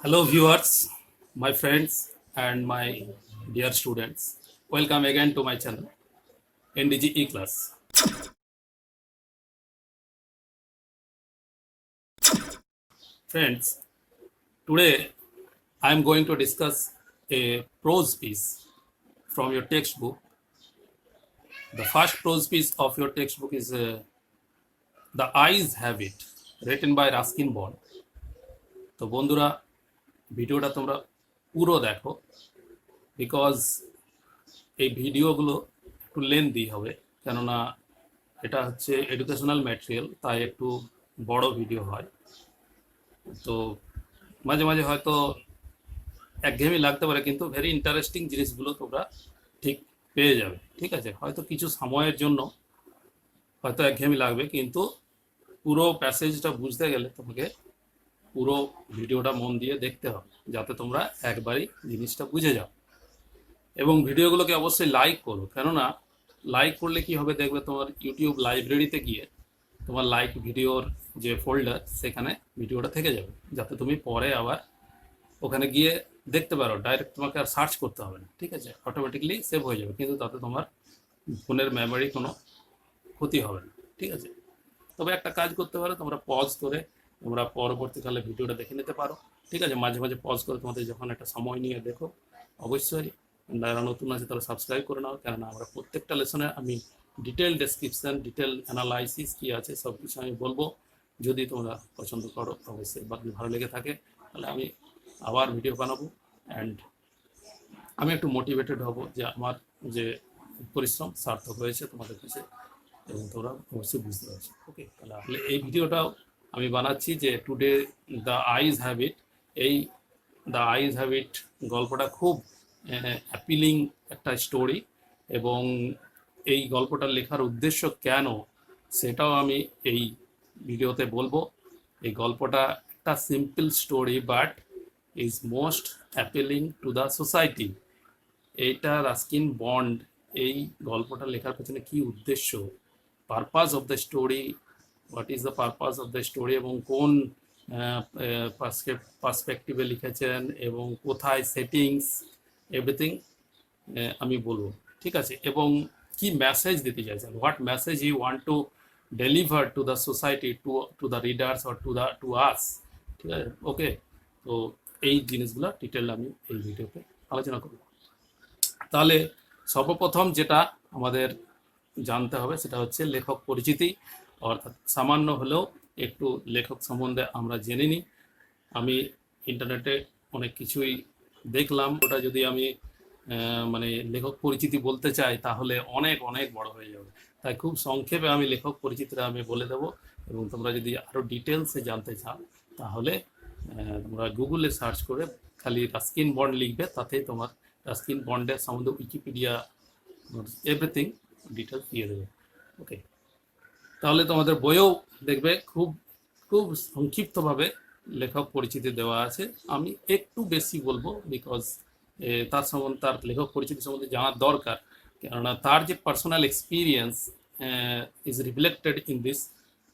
Hello, viewers, my friends, and my dear students. Welcome again to my channel, NDGE class. Friends, today I am going to discuss a prose piece from your textbook. The first prose piece of your textbook is The Eyes Have It, written by Ruskin Bond. তো বন্ধুরা ভিডিওটা তোমরা পুরো দেখো because এই ভিডিওগুলো একটু lengthy হবে, কেননা এটা হচ্ছে এডুকেশনাল ম্যাটেরিয়াল, তাই একটু বড় ভিডিও হয়। তো মাঝে মাঝে হয়তো একঘেয়েমি লাগতে পারে, কিন্তু ভেরি ইন্টারেস্টিং জিনিসগুলো তোমরা ঠিক পেয়ে যাবে। ঠিক আছে, হয়তো কিছু সময়ের জন্য হয়তো একঘেয়েমি লাগবে, কিন্তু পুরো প্যাসেজটা বুঝতে গেলে তোমাকে পুরো ভিডিওটা মন দিয়ে দেখতে হবে, যাতে তোমরা একবারই জিনিসটা বুঝে যাও। এবং ভিডিওগুলোকে অবশ্যই লাইক করো, কেননা লাইক করলে কি হবে দেখবে, তোমার ইউটিউব লাইব্রেরিতে গিয়ে তোমার লাইক ভিডিওর যে ফোল্ডার, সেখানে ভিডিওটা থেকে যাবে, যাতে তুমি পরে আবার ওখানে গিয়ে দেখতে পারো। ডাইরেক্ট তোমাকে আর সার্চ করতে হবে না, ঠিক আছে, অটোমেটিকলি সেভ হয়ে যাবে, কিন্তু তাতে তোমার ফোনের মেমোরি কোনো ক্ষতি হবে না। ঠিক আছে, তবে একটা কাজ করতে পারো, তোমরা পজ করে তোমরা পরবর্তীকালে ভিডিওটা দেখে নিতে পারো। ঠিক আছে, মাঝে মাঝে পজ করে তোমাদের যখন একটা সময় নিয়ে দেখো, অবশ্যই যারা নতুন আছে তারা সাবস্ক্রাইব করে নাও, কেননা আমরা প্রত্যেকটা লেসনে আমি ডিটেল ডেসক্রিপশন, ডিটেল অ্যানালাইসিস কী আছে সব কিছু আমি বলবো। যদি তোমরা পছন্দ করো অবশ্যই, বা ভালো লেগে থাকে তাহলে আমি আবার ভিডিও বানাবো, অ্যান্ড আমি একটু মোটিভেটেড হব যে আমার যে পরিশ্রম সার্থক হয়েছে তোমাদের কাছে, এবং তোমরা অবশ্যই বুঝতে পারছো। ওকে, তাহলে এই ভিডিওটাও আমি বানাচ্ছি যে টুডে দ্য আইজ হ্যাবিট। এই দ্য আইজ হ্যাবিট গল্পটা খুব অ্যাপিলিং একটা স্টোরি, এবং এই গল্পটা লেখার উদ্দেশ্য কেন সেটাও আমি এই ভিডিওতে বলবো। এই গল্পটা একটা simple story, but is most appealing two the society. এইটা রাস্কিন বন্ড এই গল্পটা লেখার পেছনে কি উদ্দেশ্য, purpose of the story, what is the purpose of the story, এবং কোন পার্সপেক্টিভে লিখেছেন, এবং কোথায় সেটিংস, এভরিথিং আমি বলবো। ঠিক আছে, এবং কি মেসেজ দিতে চাইছেন, what message you want to deliver to the society, to the readers or to us. ঠিক আছে, ওকে। তো এই জিনিসগুলো ডিটেল আমি এই ভিডিওতে আলোচনা করব। তাহলে সর্বপ্রথম যেটা আমাদের জানতে হবে সেটা হচ্ছে লেখক পরিচিতি, অর্থাৎ সামান্য হলেও একটু লেখক সম্বন্ধে আমরা জেনে নিই। আমি ইন্টারনেটে অনেক কিছুই দেখলাম, ওটা যদি আমি মানে লেখক পরিচিতি বলতে চাই তাহলে অনেক অনেক বড় হয়ে যাবে, তাই খুব সংক্ষেপে আমি লেখক পরিচিতিটা আমি বলে দেবো। এবং তোমরা যদি আরও ডিটেলসে জানতে চাও তাহলে তোমরা গুগলে সার্চ করে খালি রাস্কিন বন্ড লিখবে, তাতেই তোমার রাস্কিন বন্ডের সম্বন্ধে উইকিপিডিয়া এভরিথিং ডিটেলস দিয়ে দেবে। ওকে, তাহলে তোমাদের বইয়েও দেখবে খুব খুব সংক্ষিপ্তভাবে লেখক পরিচিতি দেওয়া আছে। আমি একটু বেশি বলবো, বিকজ তার সম্বন্ধে, তার লেখক পরিচিতি সম্বন্ধে জানার দরকার, কেননা তার যে personal experience is reflected in this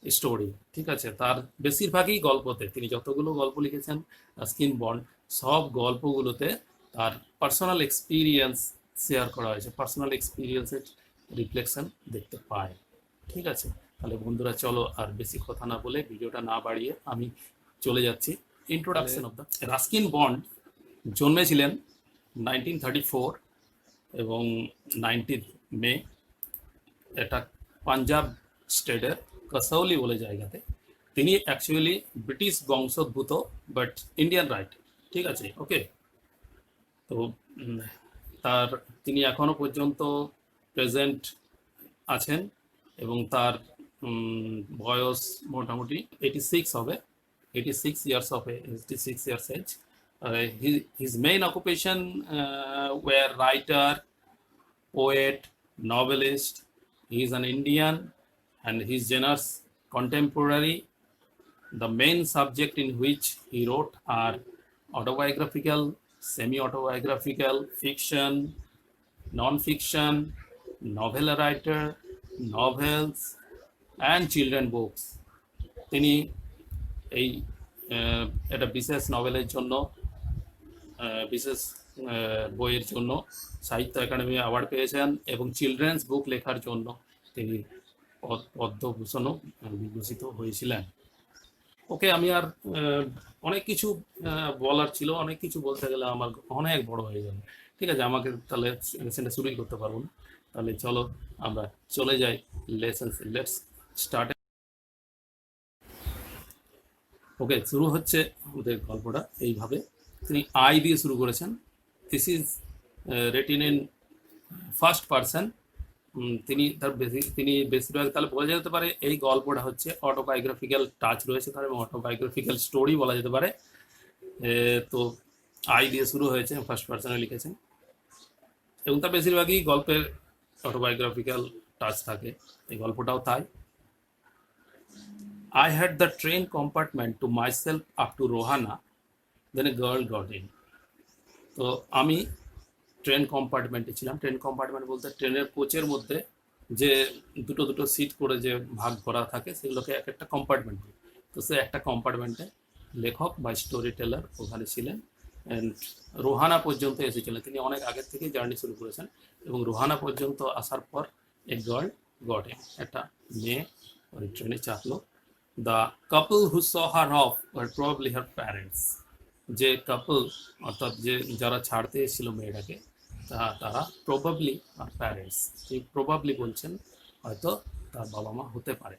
story. ঠিক আছে, তার বেশিরভাগই গল্পতে, তিনি যতগুলো গল্প লিখেছেন রাস্কিন বন্ড, সব গল্পগুলোতে তার পার্সোনাল এক্সপিরিয়েন্স শেয়ার করা হয়েছে, পার্সোনাল এক্সপিরিয়েন্সের রিফ্লেকশন দেখতে পায়। ঠিক আছে, তাহলে বন্ধুরা চলো আর বেশি কথা না বলে, ভিডিওটা না বাড়িয়ে আমি চলে যাচ্ছি introduction of the. Ruskin Bond জন্মেছিলেন 1934 এবং 19 মে, এটা পাঞ্জাব স্টেটের কাসৌলি বলে জায়গাতে। তিনি অ্যাকচুয়ালি ব্রিটিশ বংশোদ্ভূত, বাট ইন্ডিয়ান রাইট। ঠিক আছে, ওকে। তো তার তিনি এখনো পর্যন্ত প্রেজেন্ট আছেন, এবং তার বয়স মোটামুটি 86 হবে, 86 years of 86 years age. His main occupation were writer, poet, novelist. He is an Indian, and his genres contemporary. The main subject in which he wrote are autobiographical, semi-autobiographical, fiction, non-fiction, novel writer, novels, and children books. তিনি এই এটা বিশেষ নভেলের জন্য, বিশেষ বইয়ের জন্য সাহিত্য academy award পেয়েছেন এবং চিলড্রেন্স বুক লেখার জন্য তিনি পদ্মভূষণও বিভূষিত হয়েছিলেন। ওকে, আমি আর অনেক কিছু বলার ছিল, অনেক কিছু বলতে গেলে আমার অনেক বড় হয়ে যাবে। ঠিক আছে, আমাকে তাহলে লেসনটা শুরুই করতে পারবো না। তাহলে চলো আমরা চলে যাই লেসন, লেটস স্টার্ট। ওকে, শুরু হচ্ছে আমাদের গল্পটা এইভাবে। তিনি আই দিয়ে শুরু করেছেন। This is written in first person. তিনি বেশিরভাগ তাহলে বলা যেতে পারে এই গল্পটা হচ্ছে অটোবায়োগ্রাফিক্যাল টাচ রয়েছে তার, এবং অটোবায়োগ্রাফিক্যাল স্টোরি বলা যেতে পারে। তো আই দিয়ে শুরু হয়েছে, ফার্স্ট পার্সনে লিখেছেন, এবং তার বেশিরভাগই গল্পের অটোবায়োগ্রাফিক্যাল টাচ থাকে, এই গল্পটাও তাই। I had the train compartment to myself up to Rohana, then a girl got in. তো আমি ট্রেন কম্পার্টমেন্টে ছিলাম। ট্রেন কম্পার্টমেন্ট বলতে ট্রেনের কোচের মধ্যে যে দুটো দুটো সিট করে যে ভাগ করা থাকে সেগুলোকে এক একটা কম্পার্টমেন্ট। তো সে একটা কম্পার্টমেন্টে লেখক বা স্টোরি টেলার ওখানে ছিলেন, অ্যান্ড রোহানা পর্যন্ত এসেছিলেন। তিনি অনেক আগের থেকেই জার্নি শুরু করেছেন, এবং রোহানা পর্যন্ত আসার পর এ গার্ল গট ইন, একটা মেয়ে ওই ট্রেনে চাপলো। The couple who saw her off were probably her parents. যে কাপল অর্থাৎ যে যারা ছাড়তে এসেছিল মেয়েটাকে, তারা প্রবাবলি আর প্যারেন্টস, এই প্রবাবলি বলছেন হয়তো তার বাবা মা হতে পারে।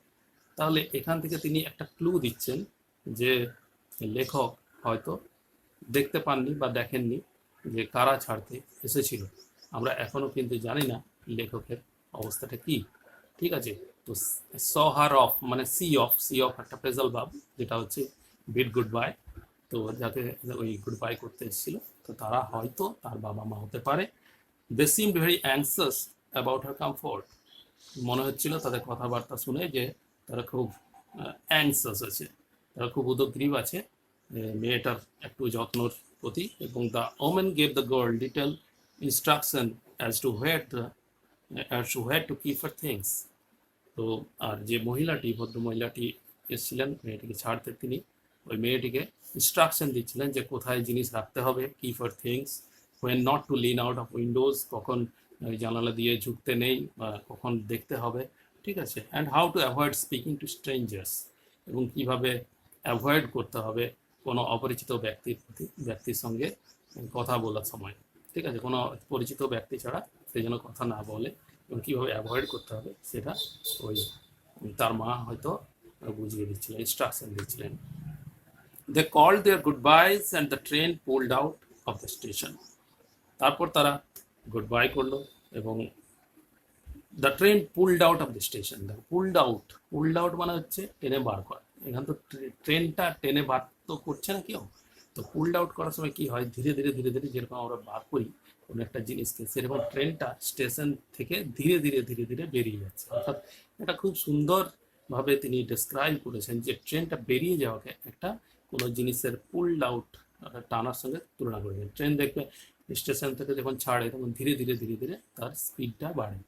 তাহলে এখান থেকে তিনি একটা ক্লু দিচ্ছেন যে লেখক হয়তো দেখতে পাননি বা দেখেননি যে কারা ছাড়তে এসেছিল। আমরা এখনো কিন্তু জানি না লেখকের অবস্থাটা কি। ঠিক আছে, তো স হার অফ মানে সি অফ একটা প্রেজাল ভাব, যেটা হচ্ছে বিড গুড বাই। তো যাতে ওই গুড বাই করতে এসেছিল, তো তারা হয়তো তার বাবা মা হতে পারে। They seemed very anxious about her comfort. মনে হচ্ছিল তাদের কথাবার্তা শুনে যে তারা খুব অ্যাংসাস আছে, তারা খুব উদগ্রীব আছে মেয়েটার একটু যত্নর প্রতি। এবং the women gave the girl detail instruction as to where to keep her things. তো আর যে মহিলাটি, ভদ্র মহিলাটি এসেছিলেন মেয়েটিকে ছাড়তে, তিনি ওই মেয়েটিকে ইনস্ট্রাকশন দিচ্ছিলেন যে কোথায় জিনিস রাখতে হবে, কি for things, when not to Lin out of Windows, কখন জানালা দিয়ে ঝুঁকতে নেই বা কখন দেখতে হবে। ঠিক আছে, and how to avoid speaking two strangers, এবং কীভাবে অ্যাভয়েড করতে হবে কোনো অপরিচিত ব্যক্তির সঙ্গে কথা বলার সময়। ঠিক আছে, কোনো পরিচিত ব্যক্তি ছাড়া সে যেন কথা না বলে, এবং কীভাবে অ্যাভয়েড করতে হবে সেটা ওই তার মা হয়তো বুঝিয়ে দিচ্ছিলেন, ইনস্ট্রাকশন দিচ্ছিলেন। They called their good byes and the train pulled out of the station. তারপর তারা গুড বাই করলো এবং the train pulled out of the station. Pulled out মানে হচ্ছে টেনে বার করা। এখান তো ট্রেনটা টেনে বার তো করছে না কেউ। তো পুলড আউট করার সময় কি হয়, ধীরে ধীরে ধীরে ধীরে যেরকম আমরা বার করি কোনো একটা জিনিসকে, সেরকম ট্রেনটা স্টেশন থেকে ধীরে ধীরে ধীরে ধীরে বেরিয়ে যাচ্ছে। অর্থাৎ এটা খুব সুন্দরভাবে তিনি ডেসক্রাইব করেছেন যে ট্রেনটা বেরিয়ে যাওয়াকে একটা কোনো জিনিসের পুলড আউট টানার সঙ্গে তুলনা করেছেন। ট্রেন দেখবে স্টেশন থেকে যখন ছাড়ে তখন ধীরে ধীরে ধীরে ধীরে তার স্পিডটা বাড়ে,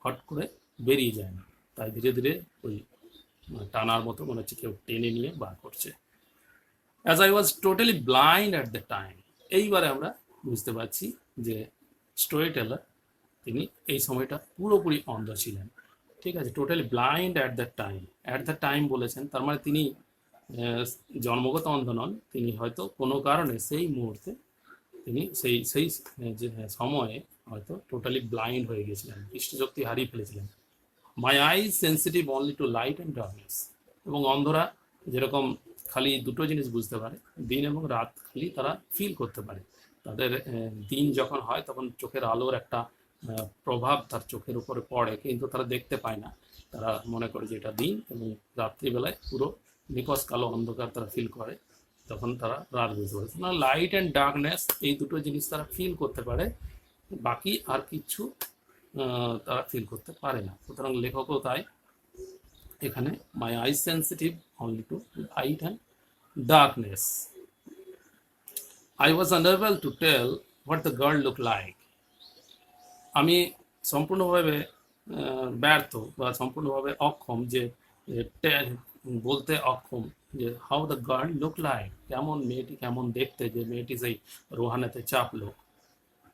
হট করে বেরিয়ে যায় না, তাই ধীরে ধীরে ওই টানার মতো মনে হচ্ছে কেউ টেনে নিয়ে বার করছে। As I was totally blind at the time. এইবারে আমরা বুঝতে পারছি যে স্টোরি টেলার তিনি এই সময়টা পুরোপুরি অন্ধ ছিলেন। ঠিক আছে, totally blind at the time বলেছেন, তার মানে তিনি জন্মগত অন্ধ নন, তিনি হয়তো কোনো কারণে সেই মুহূর্তে তিনি সেই সেই যে সময়ে হয়তো টোটালি ব্লাইন্ড হয়ে গেছিলেন, দৃষ্টিশক্তি হারিয়ে ফেলেছিলেন। My eyes sensitive only to light and darkness. এবং অন্ধরা যেরকম খালি দুটো জিনিস বুঝতে পারে, দিন এবং রাত খালি তারা ফিল করতে পারে। তাদের দিন যখন হয় তখন চোখের আলোর একটা প্রভাব তার চোখের উপরে পড়ে, কিন্তু তারা দেখতে পায় না। তারা মনে করে যে এটা দিন, এবং রাত্রিবেলায় পুরো নিকশ কালো অন্ধকার তারা ফিল করে, তখন তারা রাত বুঝতে পারে। না, লাইট অ্যান্ড ডার্কনেস এই দুটো জিনিস তারা ফিল করতে পারে, বাকি আর কিছু তারা ফিল করতে পারে না। সুতরাং লেখকও তাই এখানে my eye sensitive only to light and darkness. I was unable to tell what the girl look like. আমি সম্পূর্ণভাবে ব্যর্থ বা সম্পূর্ণভাবে অক্ষম, যে বলতে অক্ষম যে how the girl look like, কেমন মেয়েটি কেমন দেখতে, যে মেয়েটি সেই রোহানেতে চাপলো।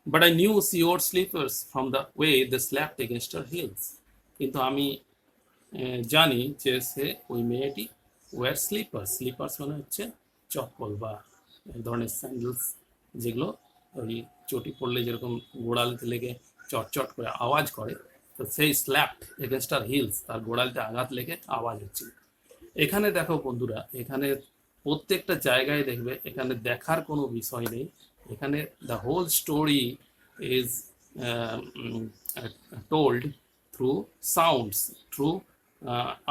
But I knew she wore slippers from the way they slapped against her heels, কিন্তু আমি জানি যে সে ওই মেয়েটি ওয়ার স্লিপার্স, স্লিপার্স মানে হচ্ছে চপ্পল বা এক ধরনের স্যান্ডেলস, যেগুলো ওই চটি পড়লে যেরকম গোড়ালিতে লেগে চটচট করে আওয়াজ করে, তো সেই স্ল্যাপড এগেনস্ট আর হিলস, তার গোড়ালিতে আঘাত লেগে আওয়াজ হচ্ছিল। এখানে দেখো বন্ধুরা, এখানে প্রত্যেকটা জায়গায় দেখবে এখানে দেখার কোনো বিষয় নেই, এখানে the whole story is told through sounds, through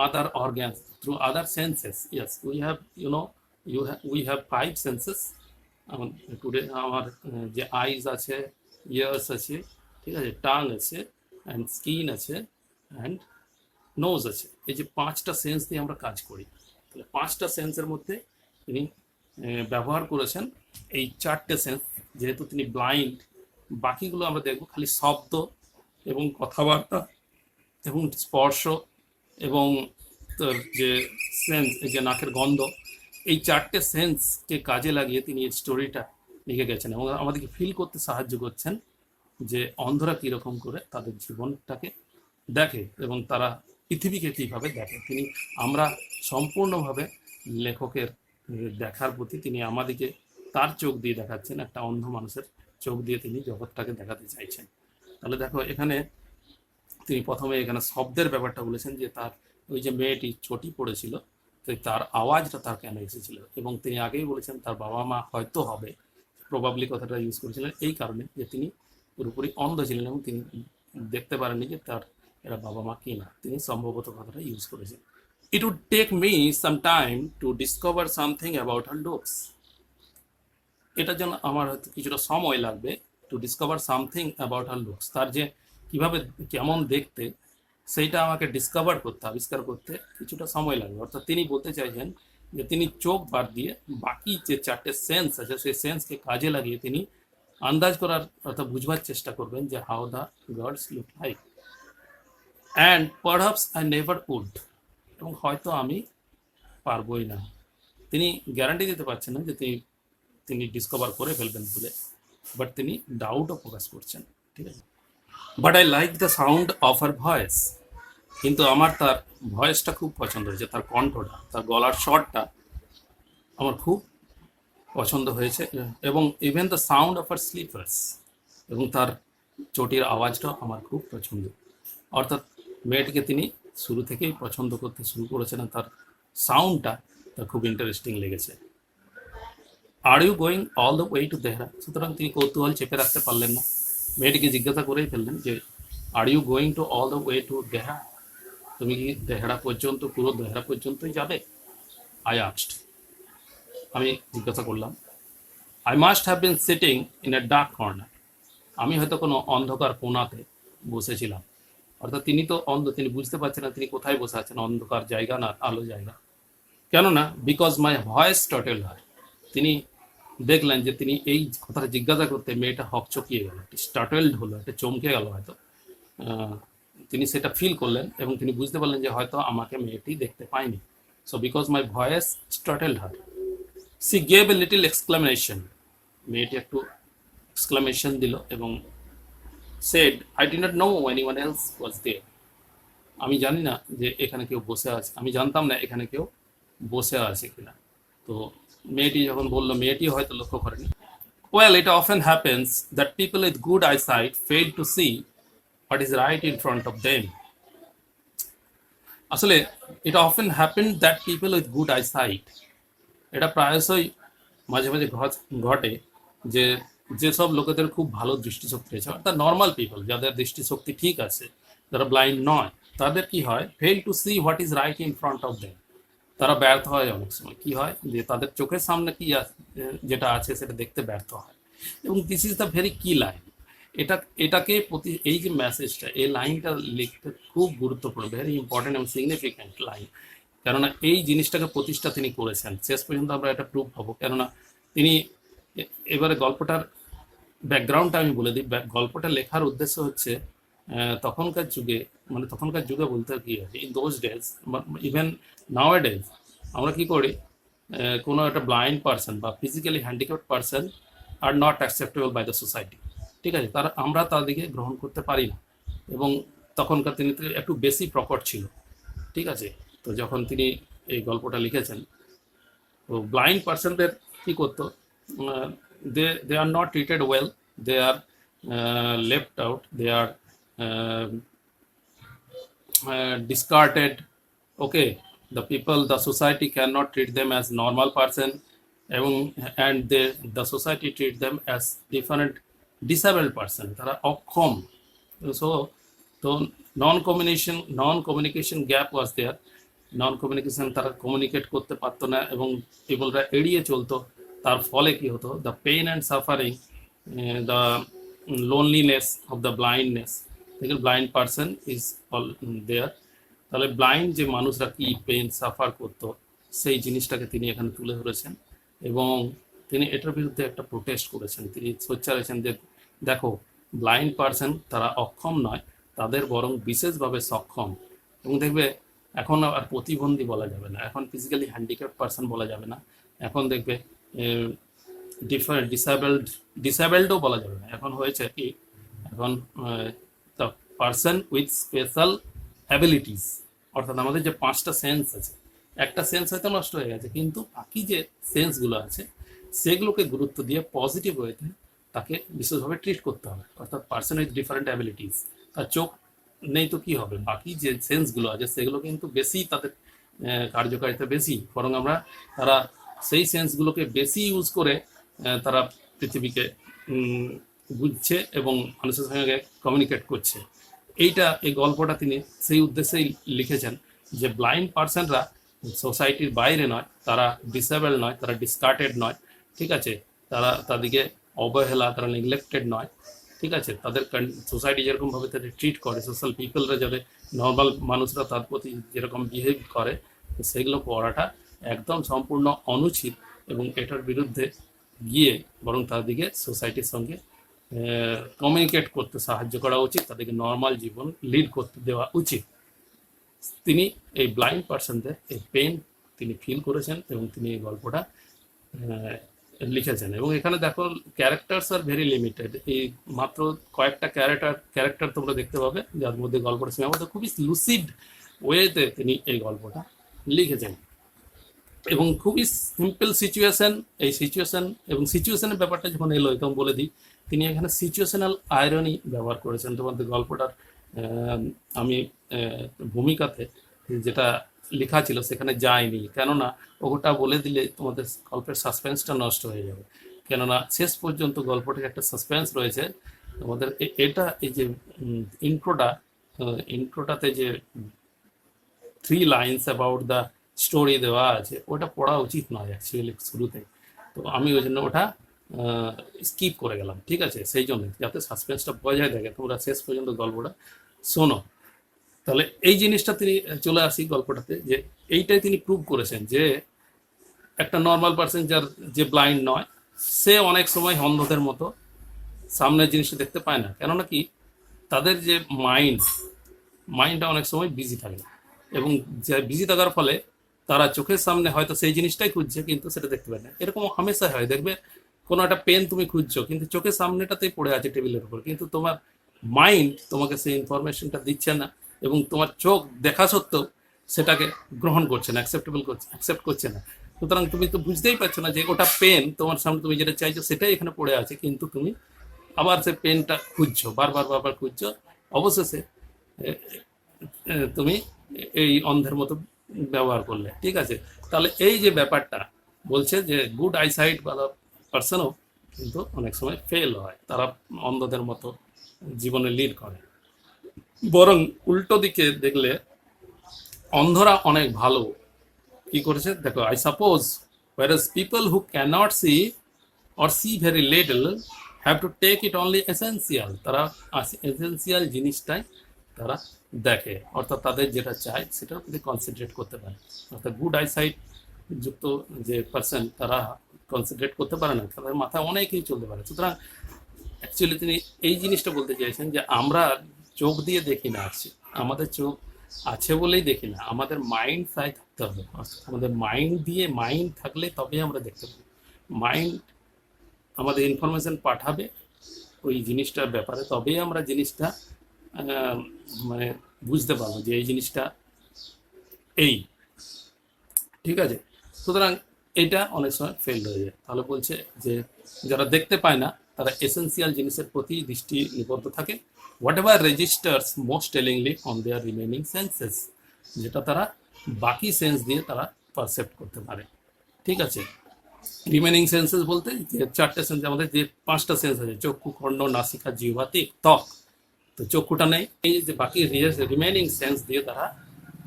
other organs, through other senses. Yes, we have, you know, we have five senses. Today আমার যে আইজ আছে, ইয়ার্স আছে, ঠিক আছে, টাং আছে, অ্যান্ড স্কিন আছে, অ্যান্ড নোজ আছে। এই যে পাঁচটা সেন্স দিয়ে আমরা কাজ করি, তাহলে পাঁচটা সেন্সের মধ্যে তিনি ব্যবহার করেছেন এই চারটে সেন্স। যেহেতু তিনি ব্লাইন্ড, বাকিগুলো আমরা দেখব খালি শব্দ এবং কথাবার্তা এবং স্পর্শ এবং তার যে সেন্স, এই যে নাকের গন্ধ, এই চারটে সেন্সকে কাজে লাগিয়ে তিনি এই স্টোরিটা লিখে গেছেন এবং আমাদেরকে ফিল করতে সাহায্য করছেন যে অন্ধরা কীরকম করে তাদের জীবনটাকে দেখে এবং তারা পৃথিবীকে কীভাবে দেখে। তিনি আমরা সম্পূর্ণভাবে লেখকের দেখার প্রতি তিনি আমাদেরকে তার চোখ দিয়ে দেখাচ্ছেন, একটা অন্ধ মানুষের চোখ দিয়ে তিনি জগৎটাকে দেখাতে চাইছেন। তাহলে দেখো এখানে তিনি প্রথমে এখানে শব্দের ব্যাপারটা বলেছেন যে তার ওই যে মেয়েটি চটি পড়েছিল, তো তার আওয়াজটা তার কেন এসেছিল, এবং তিনি আগেই বলেছেন তার বাবা মা হয়তো হবে, প্রবাবলি কথাটা ইউজ করেছিলেন এই কারণে যে তিনি পুরোপুরি অন্ধ ছিলেন এবং তিনি দেখতে পারেননি যে তার এরা বাবা মা কি না, তিনি সম্ভবত কথাটা ইউজ করেছেন। It would take me some time to discover something about her looks, এটার জন্য আমার হয়তো কিছুটা সময় লাগবে, to discover something about her looks, তার যে কীভাবে কেমন দেখতে সেইটা আমাকে ডিসকভার করতে, আবিষ্কার করতে কিছুটা সময় লাগবে। অর্থাৎ তিনি বলতে চাইছেন যে তিনি চোখ বাদ দিয়ে বাকি যে চারটে সেন্স আছে সেই সেন্সকে কাজে লাগিয়ে তিনি আন্দাজ করার অর্থাৎ বুঝবার চেষ্টা করবেন যে how the girls look like, and perhaps I never would, এবং হয়তো আমি পারবই না। তিনি গ্যারান্টি দিতে পারছেন না যে তিনি ডিসকভার করে ফেলবেন বলে, বাট তিনি ডাউটও প্রকাশ করছেন, ঠিক আছে। But I like the sound of her voice, কিন্তু আমার তার ভয়েসটা খুব পছন্দ হয়েছে, তার কণ্ঠটা, তার গলার স্বরটা আমার খুব পছন্দ হয়েছে, এবং even the sound of her sleepers, এবং তার চটির আওয়াজটাও আমার খুব পছন্দ। অর্থাৎ মেয়েটিকে তিনি শুরু থেকেই পছন্দ করতে শুরু করেছেন, তার সাউন্ডটা তার খুব ইন্টারেস্টিং লেগেছে। Are you going all the way to Dehra, সুতরাং তিনি কৌতূহল চেপে রাখতে পারলেন না, মেয়েটিকে জিজ্ঞাসা করেই ফেললেন যে are you going to all the way to Dehra, তুমি কি দেহরা পর্যন্ত, পুরো দেহরা পর্যন্তই যাবে? আই আস্কড, আমি জিজ্ঞাসা করলাম। I must have been sitting in a dark corner, আমি হয়তো কোনো অন্ধকার কোণাতে বসেছিলাম। অর্থাৎ তিনি তো অন্ধ, তিনি বুঝতে পারছেন না তিনি কোথায় বসে আছেন, অন্ধকার জায়গা না আলো জায়গা। কেননা বিকজ মাই ভয়েস টটেল হয়, তিনি দেখলেন যে তিনি এই কথাটা জিজ্ঞাসা করতে মেয়েটা হকচকিয়ে গেল, স্টার্টেলড হলো, একটা চমকে গেল হয়তো, তিনি সেটা ফিল করলেন এবং তিনি বুঝতে পারলেন যে হয়তো আমাকে মেয়েটি দেখতে পায়নি। So because my voice startled her, she gave a little exclamation, মেয়েটি একটু এক্সক্লামেশন দিল এবং said I did not know anyone else was there, আমি জানি না যে এখানে কেউ বসে আছে, আমি জানতাম না এখানে কেউ বসে আছে কিনা। তো মেয়েটি যখন বললো, মেয়েটি হয়তো লক্ষ্য করেনি। Well it often happens that people with good eyesight fail to see what is right in front of them, আসলে এটা often happen that people with good eyesight, এটা প্রায়শই মাঝে মাঝে ঘটে যে যেসব লোকেদের খুব ভালো দৃষ্টিশক্তি আছে, অর্থাৎ নর্মাল পিপল যাদের দৃষ্টিশক্তি ঠিক আছে, যারা ব্লাইন্ড নয়, তাদের কি হয়, fail to see what is right in front of them, তারা ব্যর্থ হয়। অনেক সময় কি হয় যে তাদের চোখের সামনে কি যেটা আছে সেটা দেখতে ব্যর্থ হয়, এবং দিস ইজ দ্য ভেরি কি লাইন, এটাকে এই যে মেসেজটা, এই লাইনটা লিখতে খুব গুরুত্বপূর্ণ, ভেরি ইম্পর্টেন্ট এবং সিগনিফিক্যান্ট লাইন, কেননা এই জিনিসটাকে প্রতিষ্ঠা তিনি করেছেন। শেষ পর্যন্ত আমরা এটা প্রুভ পাবো, কেননা তিনি এবারে গল্পটার ব্যাকগ্রাউন্ডটা আমি বলে দিই। গল্পটা লেখার উদ্দেশ্য হচ্ছে তখনকার যুগে, মানে তখনকার যুগে বলতে কি আছে, in those days, even now days আমরা কি করি, কোনো একটা ব্লাইন্ড পার্সন বা physically handicapped person are not acceptable by the society. ঠিক আছে, আমরা তাদেরকে গ্রহণ করতে পারি না। এবং তখনকার তিনি একটু বেশি প্রকট ছিল। ঠিক আছে, তো যখন তিনি এই গল্পটা লিখেছেন, তো ব্লাইন্ড পার্সনদের কী করতো, they are not treated well, they are left out, they are discarded. Okay, the people, the society cannot treat them as normal person, and the society treat them as different disabled person, তারা অক্ষম। so তো non communication gap was there, non communication, তারা communicate করতে পারতো না এবং পিপলরা এড়িয়ে চলতো। তার ফলে কি হতো, the pain and suffering, the loneliness of the blindness, দেখে ব্লাইন্ড পার্সন ইজ অল দেয়ার। তাহলে ব্লাইন্ড যে মানুষরা কি পেইন সাফার করতো সেই জিনিসটাকে তিনি এখানে তুলে ধরেছেন এবং তিনি এটার বিরুদ্ধে একটা প্রোটেস্ট করেছেন। তিনি সোচ্চার হয়েছেন যে দেখো, ব্লাইন্ড পার্সন তারা অক্ষম নয়, তাদের বরং বিশেষভাবে সক্ষম। এবং দেখবে এখন আর প্রতিবন্ধী বলা যাবে না, এখন ফিজিক্যালি হ্যান্ডিক্যাপ্ট পার্সন বলা যাবে না, এখন দেখবে ডিসেবলডও বলা যাবে না, এখন হয়েছে কি, এখন the person with special abilities. অর্থাৎ আমাদের যে 5টা সেন্স আছে, একটা সেন্স হয়তো নষ্ট হয়ে গেছে, কিন্তু বাকি যে সেন্সগুলো আছে সেগুলোকে গুরুত্ব দিয়ে পজিটিভ ওয়েতে তাকে বিশেষভাবে ট্রিট করতে হবে। অর্থাৎ পার্সন উইথ ডিফারেন্ট অ্যাবিলিটিস, তার চোখ নেই তো কি হবে, বাকি যে সেন্সগুলো আছে সেগুলো কিন্তু বেশি, তাদের কার্যকারিতা বেশি, বরং তারা সেই সেন্সগুলোকে বেশি ইউজ করে তারা পৃথিবীকে বুঝছে এবং মানুষের সঙ্গে কমিউনিকেট করছে। এই গল্পটা তিনি সেই উদ্দেশ্যেই লিখেছেন যে ব্লাইন্ড পার্সনরা সোসাইটির বাইরে নয়, তারা ডিসেবল নয়, তারা ডিসকার্টেড নয়। ঠিক আছে, তাদেরকে অবহেলা, তারা নেগলেক্টেড নয়। ঠিক আছে, তাদের সোসাইটি যেরকমভাবে তাদের ট্রিট করে, সোশ্যাল পিপলরা যাদের নর্মাল মানুষরা তার প্রতি যেরকম বিহেভ করে, সেগুলো করাটা একদম সম্পূর্ণ অনুচিত এবং এটার বিরুদ্ধে গিয়ে বরং তাদেরকে সোসাইটির সঙ্গে কমিউনিকেট করতে সাহায্য করা উচিত, তাদেরকে নর্মাল জীবন লিড করতে দেওয়া উচিত। তিনি এই ব্লাইন্ড পার্সনদের এই পেন তিনি ফিল করেছেন এবং তিনি এই গল্পটা লিখেছেন। এবং এখানে দেখো ক্যারেক্টার্স আর ভেরি লিমিটেড, এই মাত্র কয়েকটা ক্যারেক্টার তোমরা দেখতে পাবে যার মধ্যে গল্পটা সীমাবদ্ধ। খুবই লুসিড ওয়েতে তিনি এই গল্পটা লিখেছেন এবং খুবই সিম্পল সিচুয়েশন, এই সিচুয়েশন এবং সিচুয়েশনের ব্যাপারটা যখন এলো তখন বলে দিই, তিনি এখানে সিচুয়েশনাল আয়রনি ব্যবহার করেছেন। তোমাদের গল্পটার আমি ভূমিকাতে যেটা লেখা ছিল সেখানে যায়নি, কেননা ওটা বলে দিলে তোমাদের গল্পের সাসপেন্সটা নষ্ট হয়ে যাবে। কেননা শেষ পর্যন্ত গল্পটার একটা সাসপেন্স রয়েছে তোমাদের। এই যে ইন্ট্রোটাতে যে 3 লাইনস অ্যাবাউট দ্য স্টোরি দেওয়া আছে, ওটা পড়া উচিত নয় অ্যাকচুয়ালি শুরুতে, তো আমি ওই জন্য ওটা স্কিপ করে গেলাম। ঠিক আছে, সেই জন্য যাতে সাসপেন্সটা বজায় থাকে, তোমরা শেষ পর্যন্ত গল্পটা শোনো। তাহলে এই জিনিসটা তিনি চলে আসি গল্পটাতে, যে এইটাই তিনি প্রুভ করেছেন যে একটা নর্মাল পার্সন যে ব্লাইন্ড নয়, সে অনেক সময় অন্ধদের মতো সামনের জিনিসটা দেখতে পায় না। কেননা কি, তাদের যে মাইন্ডটা অনেক সময় বিজি থাকে এবং যে বিজি থাকার ফলে তারা চোখের সামনে হয়তো সেই জিনিসটাই খুঁজছে কিন্তু সেটা দেখতে পায় না। এরকম হামেশাই হয়, দেখবে কোনো একটা পেন তুমি খুঁজছো কিন্তু চোখের সামনেটাতেই পড়ে আছে টেবিলের উপর, কিন্তু তোমার মাইন্ড তোমাকে সেই ইনফরমেশনটা দিচ্ছে না এবং তোমার চোখ দেখা সত্ত্বেও সেটাকে গ্রহণ করছে না, অ্যাকসেপ্ট করছে না। সুতরাং তুমি তো বুঝতেই পারছো না যে ওটা পেন তোমার সামনে, তুমি যেটা চাইছো সেটাই এখানে পড়ে আছে, কিন্তু তুমি আবার সে পেনটা খুঁজছো, বারবার খুঁজছো, অবশেষে তুমি এই অন্ধের মতো ব্যবহার করলে। ঠিক আছে, তাহলে এই যে ব্যাপারটা বলছে যে গুড আইসাইট বা পার্সনও কিন্তু অনেক সময় ফেল হয়, তারা অন্ধদের মতো জীবনে লিড করে। বরং উল্টো দিকে দেখলে অন্ধরা অনেক ভালো কি করেছে দেখো, I suppose whereas people who cannot see or see very little have to take it only essential, তারা এসেন্সিয়াল জিনিসটাই তারা দেখে, অর্থাৎ তাদের যেটা চাই সেটার প্রতি কনসেন্ট্রেট করতে পারে। অর্থাৎ গুড আইসাইট যুক্ত যে পার্সন তারা কনসেন্ট্রেট করতে পারে না, তাদের মাথায় অনেকেই চলতে পারে। সুতরাং অ্যাকচুয়ালি তিনি এই জিনিসটা বলতে চাইছেন যে আমরা চোখ দিয়ে দেখি না, আমাদের চোখ আছে বলেই দেখি না, আমাদের মাইন্ড তাই থাকতে হবে, অর্থাৎ আমাদের মাইন্ড থাকলে তবেই আমরা দেখতে পাবো। মাইন্ড আমাদের ইনফরমেশন পাঠাবে ওই জিনিসটার ব্যাপারে, তবেই আমরা জিনিসটা আহ, মানে বুঝতে পারবো যে এই জিনিসটা এই, ঠিক আছে। সুতরাং এটা অনেক সময় ফেল হয়ে যায়। তাহলে বলছে যে যারা দেখতে পায় না তারা এসেন্সিয়াল জিনিসের প্রতি দৃষ্টি নিবদ্ধ থাকে, whatever registers most tellingly on their remaining senses, যেটা তারা বাকি সেন্স দিয়ে তারা পারসেপ্ট করতে পারে, ঠিক আছে। রিমেনিং সেন্সেস বলতে যে চারটে সেন্স, আমাদের যে পাঁচটা সেন্স আছে, চক্ষু, কর্ণ, নাসিকা, জিহ্বা, ত্বক, তো চক্ষুটা নেই, এই যে বাকি রিমেনিং সেন্স দিয়ে তারা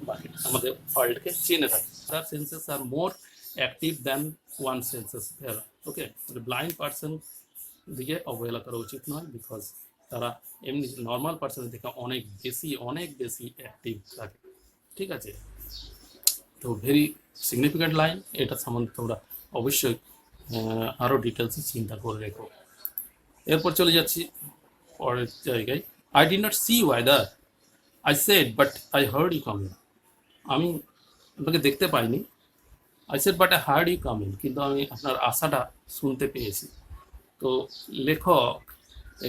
বাকি আমাদের ওয়ার্ল্ডকে চিনে থাকে। তার senses are more active than one senses there, okay. Blind person দিকে অবহেলা করা উচিত নয়, বিকজ তারা এমনি নর্মাল পার্সনের থেকে অনেক বেশি অ্যাক্টিভ থাকে, ঠিক আছে। তো ভেরি সিগনিফিক্যান্ট লাইন, এটা সম্বন্ধে তোমরা অবশ্যই আরও ডিটেলসে চিন্তা করে রেখো। এরপর চলে যাচ্ছি পরের জায়গায়। I did not see whether, I said but I heard you coming. আমি আপনাকে দেখতে পাইনি, I said but I heard you coming, কিন্তু আমি আপনার আশাটা শুনতে পেয়েছি। তো লেখক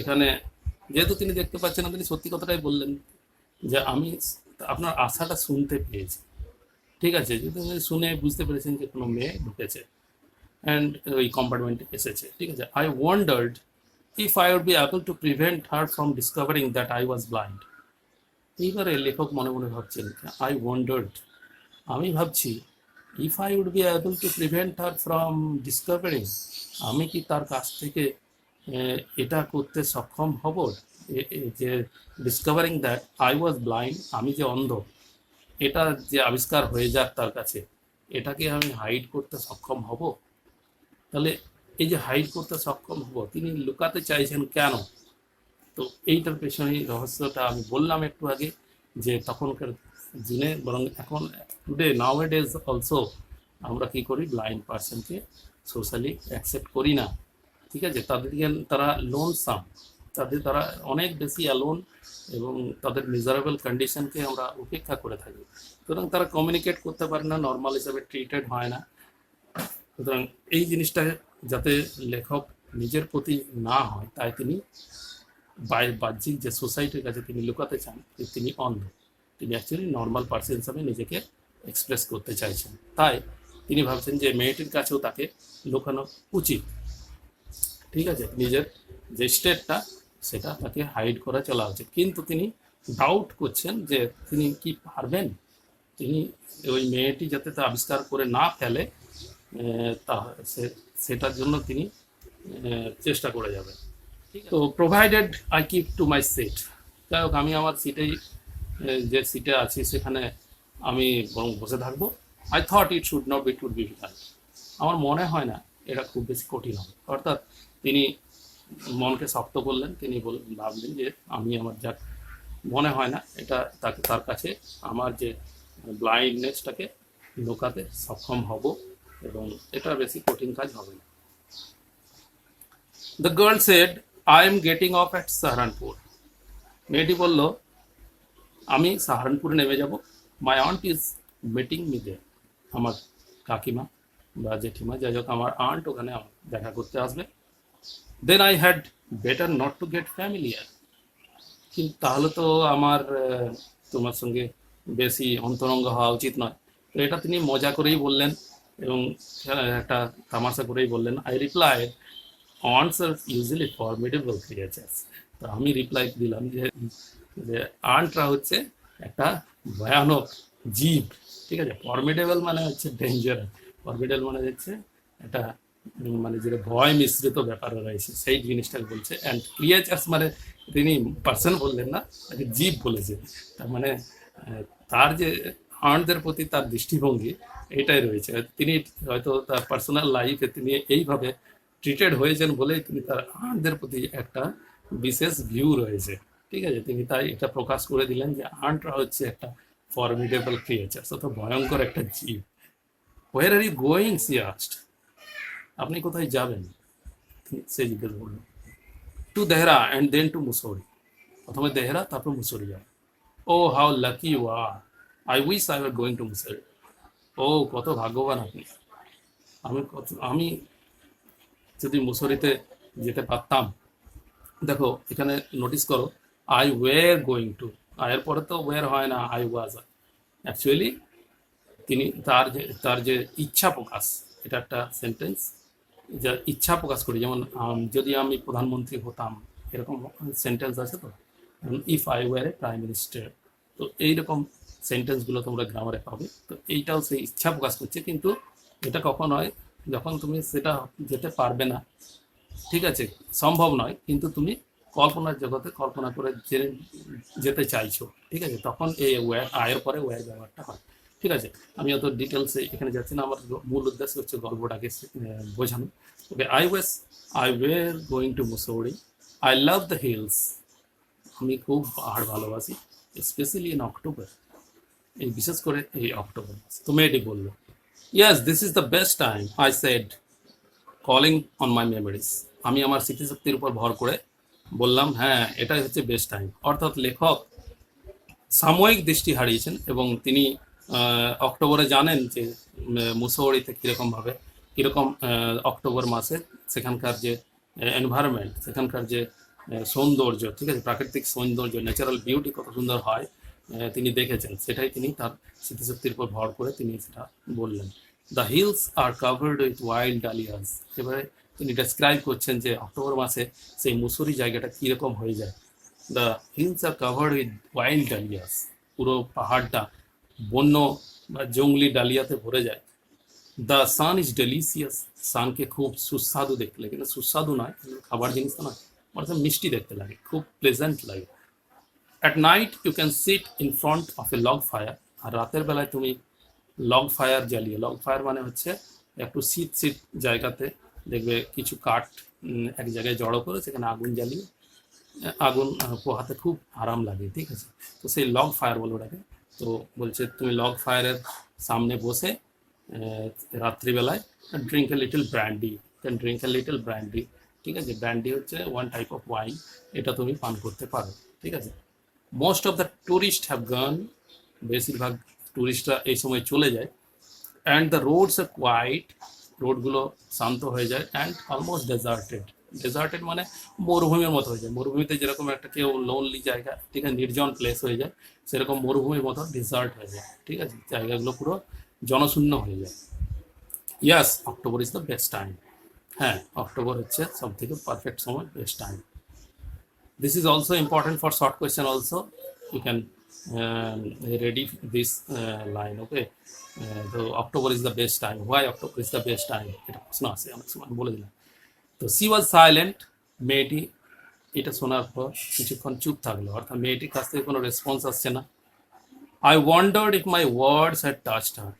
এখানে যেহেতু তিনি দেখতে পাচ্ছেন না, তিনি সত্যি কথাটাই বললেন যে আমি আপনার আশাটা শুনতে পেয়েছি, ঠিক আছে। যেহেতু শুনে বুঝতে পেরেছেন যে কোনো মেয়ে ঢুকেছে অ্যান্ড ওই কম্পার্টমেন্টে এসেছে, ঠিক আছে। I wondered if I would be able to prevent her from discovering that I was blind. এইবারে লেখক মনে মনে ভাবছেন, আই ওয়ান্ডার্ড, আমি ভাবছি, if I would be able to prevent her from discovering, আমি কি তার কাছ থেকে এটা করতে সক্ষম হব যে discovering that I was blind, আমি যে অন্ধ, এটা যে আবিষ্কার হয়ে যাক তার কাছে, এটাকে আমি হাইড করতে সক্ষম হব। তাহলে এই যে হাইড করতে সক্ষম হব, তিনি লুকাতে চাইছেন কেন? তো এইটার পেছনে রহস্যটা আমি বললাম একটু আগে, যে তখনকার দিনে, বরং এখন টুডে নাও এ ডেজ অলসো আমরা কি করি, ব্লাইন্ড পার্সনকে সোশ্যালি অ্যাকসেপ্ট করি না, ঠিক আছে। তাদেরকে তারা লোনসাম, তারা অনেক বেশি অ্যালোন, এবং তাদের মিজারেবল কন্ডিশনকে আমরা উপেক্ষা করে থাকি। সুতরাং তারা কমিউনিকেট করতে পারে না, নর্মাল হিসাবে ট্রিটেড হয় না। সুতরাং এই জিনিসটা যাতে লেখক নিজের প্রতি না হয়, তাই তিনি বাহ্যিক যে সোসাইটির কাছে তিনি লুকাতে চান যে তিনি অন্ধ, তিনি অ্যাকচুয়ালি নর্মাল পার্সন হিসাবে নিজেকে এক্সপ্রেস করতে চাইছেন। তাই তিনি ভাবছেন যে মেয়েটির কাছেও তাকে লুকানো উচিত, ঠিক আছে। নিজের যে স্টেটটা সেটা তাকে হাইড করা চলা উচিত, কিন্তু তিনি ডাউট করছেন যে তিনি কি পারবেন, তিনি ওই মেয়েটি যাতে তা আবিষ্কার করে না ফেলে, তা সেটার জন্য তিনি চেষ্টা করে যাবেন। তো provided I keep to my seat, যাই হোক আমি আমার সিটেই, যে সিটে আছি সেখানে আমি বরং বসে থাকবো। I thought it should not be too difficult, আমার মনে হয় না এটা খুব বেশি কঠিন হবে। অর্থাৎ তিনি মনকে শক্ত করলেন, তিনি ভাবলেন যে আমি আমার যা মনে হয় না এটা তার কাছে আমার যে ব্লাইন্ডনেসটাকে লুকাতে সক্ষম হব, এবং এটা বেশি কঠিন কাজ হবে না। The girl said I am getting off at Saharanpur. মেয়েটি বলল আমি সাহারানপুরে নেমে যাব, my aunt is meeting me there, আমার কাকিমা বা জেঠিমা, যাই হোক আমার আন্ট ওখানে দেখা করতে আসবে। Then I had better not to get familiar, কিন্তু তাহলে তো আমার তোমার সঙ্গে বেশি অন্তরঙ্গ হওয়া উচিত নয়। তো এটা তিনি মজা করেই বললেন, এবং একটা তামাশা করেই বললেন। I replied aunts are usually formidable creatures. তো আমি রিপ্লাই দিলাম যে আন্টরা হচ্ছে একটা ভয়ানক জীব, ঠিক আছে। ফর্মিডেবল মানে হচ্ছে ডেঞ্জারাস, ফর্মিডেবল মানে হচ্ছে একটা মানে যেটা ভয় মিশ্রিত ব্যাপার রয়েছে সেই জিনিসটাকে বলছে। অ্যান্ড ক্রিয়েচার্স মানে তিনি পার্সন বললেন না, তাকে জীব বলেছে। তার মানে তার যে আন্টদের প্রতি তার দৃষ্টিভঙ্গি এটাই রয়েছে। তিনি হয়তো তার পার্সোনাল লাইফে তিনি এইভাবে ট্রিটেড হয়েছেন বলেই তিনি তার আন্টদের প্রতি একটা বিশেষ ভিউ রয়েছে, ঠিক আছে। তিনি তাই এটা প্রকাশ করে দিলেন যে আন্টরা হচ্ছে একটা ফর্মিডেবল ক্রিয়েচার, অত ভয়ঙ্কর একটা জীব। Where are you going, she asked, আপনি কোথায় যাবেন, সে জিজ্ঞেস করলেন। To Dehra and then to Mussoorie, প্রথমে দেহরা তারপর মুসৌরি যাবে। Oh how lucky you are, I wish I were going to Mussoorie. ও কত ভাগ্যবান আপনি! আমি যদি মুসৌরিতে যেতে পারতাম। দেখো এখানে নোটিস করো, আই ওয়ার গোয়িং টু, আয়ের পরে তো ওয়ার হয় না, আই ওয়াজ। অ্যাকচুয়ালি তিনি তার যে ইচ্ছা প্রকাশ, এটা একটা সেন্টেন্স, যা ইচ্ছা প্রকাশ করি। যেমন যদি আমি প্রধানমন্ত্রী হতাম, এরকম সেন্টেন্স আছে তো, if I were A prime minister. তো এইরকম সেন্টেন্সগুলো তোমরা গ্রামারে পাবে। তো এইটাও সেই ইচ্ছা প্রকাশ করছে, কিন্তু এটা কখন হয়, যখন তুমি সেটা যেতে পারবে না, ঠিক আছে, সম্ভব নয়, কিন্তু তুমি কল্পনার জগতে কল্পনা করে যেতে চাইছো, ঠিক আছে, তখন এই ওয়্যার, আয়ের পরে ওয়্যার ব্যবহারটা হয়। ঠিক আছে, আমি অত ডিটেলসে এখানে যাচ্ছি না, আমার মূল উদ্দেশ্য হচ্ছে গল্পটাকে বোঝানো। Okay, I were going to Mussoorie, I love the hills, আমি খুব পাহাড় ভালোবাসি, স্পেশালি ইন অক্টোবর, এই বিশেষ করে এই অক্টোবর মাস। তো মেয়েটি বললো, yes this is the best time, I said calling on my memories. আমি আমার স্মৃতিশক্তির উপর ভর করে বললাম, হ্যাঁ এটাই হচ্ছে বেস্ট টাইম। অর্থাৎ লেখক সাময়িক দৃষ্টি হারিয়েছেন এবং তিনি অক্টোবরে জানেন যে মুসৌরিতে কীরকম অক্টোবর মাসে সেখানকার যে এনভায়রনমেন্ট, সেখানকার যে সৌন্দর্য, ঠিক আছে, প্রাকৃতিক সৌন্দর্য, ন্যাচারাল বিউটি কত সুন্দর হয়, তিনি দেখেছেন। সেটাই তিনি তার স্মৃতিশক্তির উপর ভর করে তিনি সেটা বললেন। The hills are covered with wild dahlias. এবারে তিনি ডেসক্রাইব করছেন যে অক্টোবর মাসে সেই মুসৌরি জায়গাটা কীরকম হয়ে যায়। The hills are covered with wild dahlias, পুরো পাহাড়টা বন্য বা জঙ্গলি ডালিয়াতে ভরে যায়। দ্য সান ইজ ডেলিসিয়াস, সানকে খুব সুস্বাদু দেখতে লাগে, কিন্তু সুস্বাদু নয়, খাবার জিনিস তো নয়, অর্থাৎ মিষ্টি দেখতে লাগে, খুব প্লেজেন্ট লাগে। At night you can sit in front of a log fire, আর রাতের বেলায় তুমি লগ ফায়ার জ্বালিয়ে, লগ ফায়ার মানে হচ্ছে একটু শীত জায়গাতে দেখবে কিছু কাঠ এক জায়গায় জড়ো করে সেখানে আগুন জ্বালিয়ে, আগুন পোহাতে খুব আরাম লাগে, ঠিক আছে, তো সেই লগ ফায়ার বলে ওটাকে। তো বলছে তুমি লগ ফায়ারের সামনে বসে রাত্রিবেলায় drink a little brandy, drink a little brandy, ঠিক আছে, ব্র্যান্ডি হচ্ছে ওয়ান টাইপ অফ ওয়াইন, এটা তুমি পান করতে পারো, ঠিক আছে। Most of the tourist have gone, বেশিরভাগ ট্যুরিস্টরা এই সময় চলে যায়। And the roads are quiet, রোডগুলো শান্ত হয়ে যায়। অ্যান্ড অলমোস্ট ডেজার্টেড, ডেজার্টেড মানে মরুভূমির মতো হয়ে যায়। মরুভূমিতে যেরকম একটা কেউ লোনলি জায়গা, ঠিক আছে, নির্জন প্লেস হয়ে যায়, সেরকম মরুভূমির মতো ডিজার্ট হয়ে যায়, ঠিক আছে, জায়গাগুলো পুরো জনশূন্য হয়ে যায়। Yes October is the best time, হ্যাঁ অক্টোবর হচ্ছে সব থেকে পারফেক্ট সময়, best time. This is also important for short question also. You can ready this line, okay. So October is the best time. Why October is the best time? এটা প্রশ্ন আছে অনেক সময়, বলে দিলাম। তো she was silent, মেয়েটি এটা শোনার পর কিছুক্ষণ চুপ থাকলো, অর্থাৎ মেয়েটির কাছ থেকে কোনো রেসপন্স আসছে না। I wondered if my words had touched her.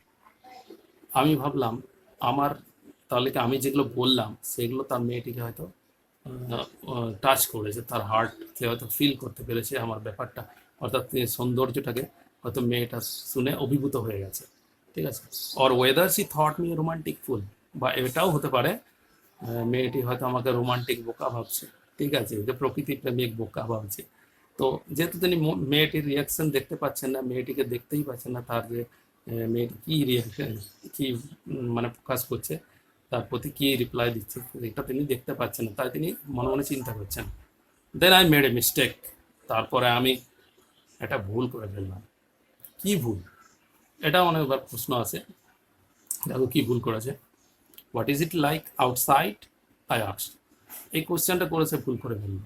আমি ভাবলাম আমার, তাহলে কি আমি যেগুলো বললাম সেগুলো তার মেয়েটিকে হয়তো টাচ করেছে, তার হার্টকে হয়তো ফিল করতে পেরেছে আমার ব্যাপারটা, অর্থাৎ সৌন্দর্যটাকে হয়তো মেয়েটা শুনে অভিভূত হয়ে গেছে, ঠিক আছে। Or whether she thought me romantic fool, বা এটাও হতে পারে মেয়েটি হয়তো আমাকে রোমান্টিক বোকা ভাবছে, ঠিক আছে, যে প্রকৃতি প্রেমিক বোকা ভাবছে। তো যেহেতু তিনি মেয়েটির রিয়াকশন দেখতে পাচ্ছেন না, মেয়েটিকে দেখতেই পাচ্ছেন না, তার যে মেয়েটি কী রিয়াকশন, কী মানে প্রকাশ করছে, তার প্রতি কী রিপ্লাই দিচ্ছে, এটা তিনি দেখতে পাচ্ছেন না, তাই তিনি মনে মনে চিন্তা করছেন। Then I made a mistake, তারপরে আমি একটা ভুল করে ফেললাম। কি ভুল? এটা অনেকবার প্রশ্ন আছে, দেখো কী ভুল করেছে। What is it like outside, I asked. এই কোশ্চেনটা করেছে, ভুল করে ফেলল,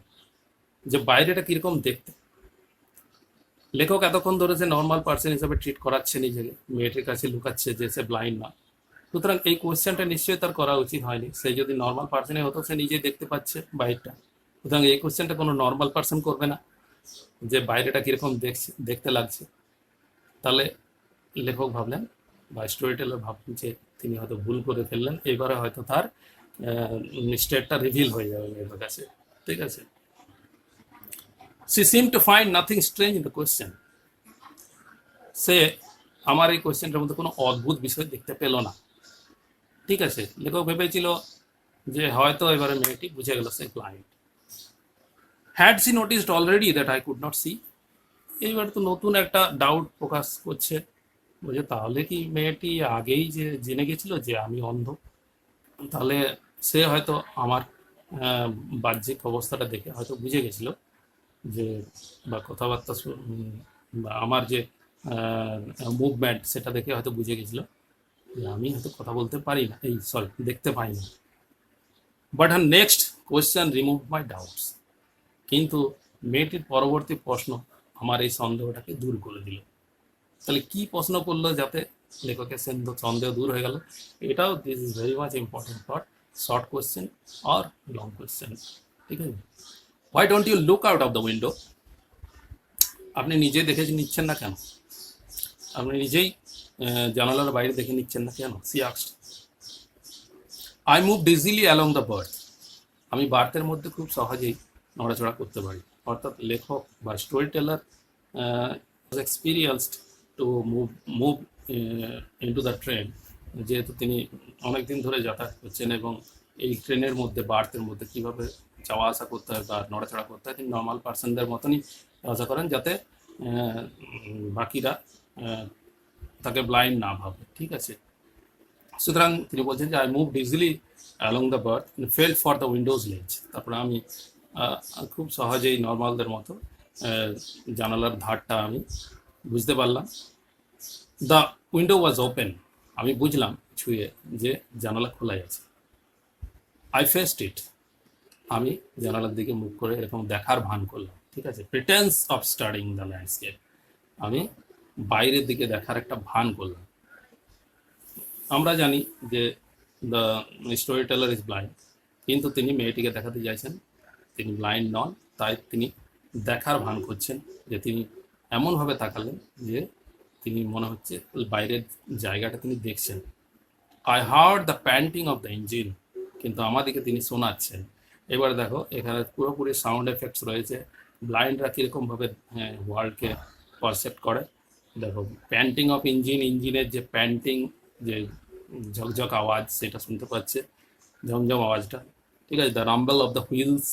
যে বাইরেটা কীরকম দেখতে। লেখক এতক্ষণ ধরে সে নর্মাল পার্সন হিসাবে ট্রিট করাচ্ছে নিজেকে, মেয়েটির কাছে লুকাচ্ছে যে সে ব্লাইন্ড না, সুতরাং এই কোয়েশ্চেনটা নিশ্চয়ই তার করা উচিত হয়নি। সে যদি নর্মাল পার্সনে হতো, সে নিজে দেখতে পাচ্ছে বাইরেটা, সুতরাং এই কোয়েশ্চেনটা কোনো নর্মাল পার্সন করবে না, যে বাইরেটা কীরকম দেখতে লাগছে। তাহলে লেখক ভাবলেন, বা স্টোরি টেলার ভাবলেন যে তিনি হয়তো ভুল করে ফেললেন, এবারে হয়তো তার মিস্টেকটা রিভিল হয়ে যাবে মেয়েটার কাছে, ঠিক আছে। She seemed to find nothing strange in the question. সে আমার এই কোয়েশ্চেনটার মধ্যে কোনো অদ্ভুত বিষয় দেখতে পেল না, ঠিক আছে। লেখক ভেবেছিল যে হয়তো এবারে মেয়েটি বুঝে গেল সে ক্লায়েন্ট। Had she noticed already that I could not see, এইবার তো নতুন একটা ডাউট প্রকাশ করছে, বলছে তাহলে কি মেয়েটি আগেই যে জেনে গেছিল যে আমি অন্ধ? তাহলে সে হয়তো আমার বাহ্যিক অবস্থাটা দেখে হয়তো বুঝে গেছিল যে, বা কথাবার্তা বা আমার যে মুভমেন্ট সেটা দেখে হয়তো বুঝে গেছিল যে আমি হয়তো কথা বলতে পারি না, এই সরি দেখতে পাই না। But her next question remove my doubts. কিন্তু মেয়েটির পরবর্তী প্রশ্ন আমার এই সন্দেহটাকে দূর করে দিল। তাহলে কি প্রশ্ন করলো যাতে লেখকের সন্দেহ দূর হয়ে গেল? এটাও this is very much important for short question or long question. ঠিক আছে, why don't you look out of the window? আপনি নিজে দেখে নিচ্ছেন না কেন? আপনি নিজেই জানালার বাইরে দেখে নিচ্ছেন না কেন? She asked. I move dizzily along the berth. আমি বার্থের মধ্যে খুব সহজেই নড়াচড়া করতে পারি। অর্থাৎ লেখক বা story teller experienced to move move into the train. যেহেতু তিনি অনেকদিন ধরে যাতায়াত করছেন এবং এই ট্রেনের মধ্যে বার্থের মধ্যে কীভাবে যাওয়া আসা করতে হয় বা নড়াচড়া করতে হয়, তিনি নর্মাল পার্সনদের মতনই আশা করেন, যাতে বাকিরা তাকে ব্লাইন্ড না ভাবে। ঠিক আছে, সুতরাং তিনি বলছেন যে I move easily along the birth felt for the Windows লেজ। তারপরে আমি খুব সহজেই নর্মালদের মতো জানালার ধারটা আমি বুঝতে পারলাম। The window was open. আমি বুঝলাম ছুঁয়ে যে জানালা খোলাই আছে। আই ফেসড ইট। আমি জানালার দিকে মুখ করে এরকম দেখার ভান করলাম। ঠিক আছে, pretence of studying the landscape. আমি বাইরের দিকে দেখার একটা ভান করলাম। আমরা জানি যে the story teller is blind, কিন্তু তিনি মেয়েটিকে দেখাতে চাইছেন তিনি ব্লাইন্ড নন, তাই তিনি দেখার ভান করছেন, যে তিনি এমনভাবে তাকালেন যে তিনি মনে হচ্ছে বাইরের জায়গাটা তিনি দেখছেন। I hard the painting of the engine. কিন্তু আমাদেরকে তিনি শোনাচ্ছেন। এবার দেখো এখানে পুরোপুরি সাউন্ড এফেক্টস রয়েছে। ব্লাইন্ডরা কীরকমভাবে ওয়ার্ল্ডকে পারসেপ্ট করে। দেখো প্যান্টিং অফ ইঞ্জিন, ইঞ্জিনের যে প্যান্টিং, যে ঝকঝক আওয়াজ সেটা শুনতে পাচ্ছে, ঝমঝম আওয়াজটা। ঠিক আছে, the rumble of the wheels,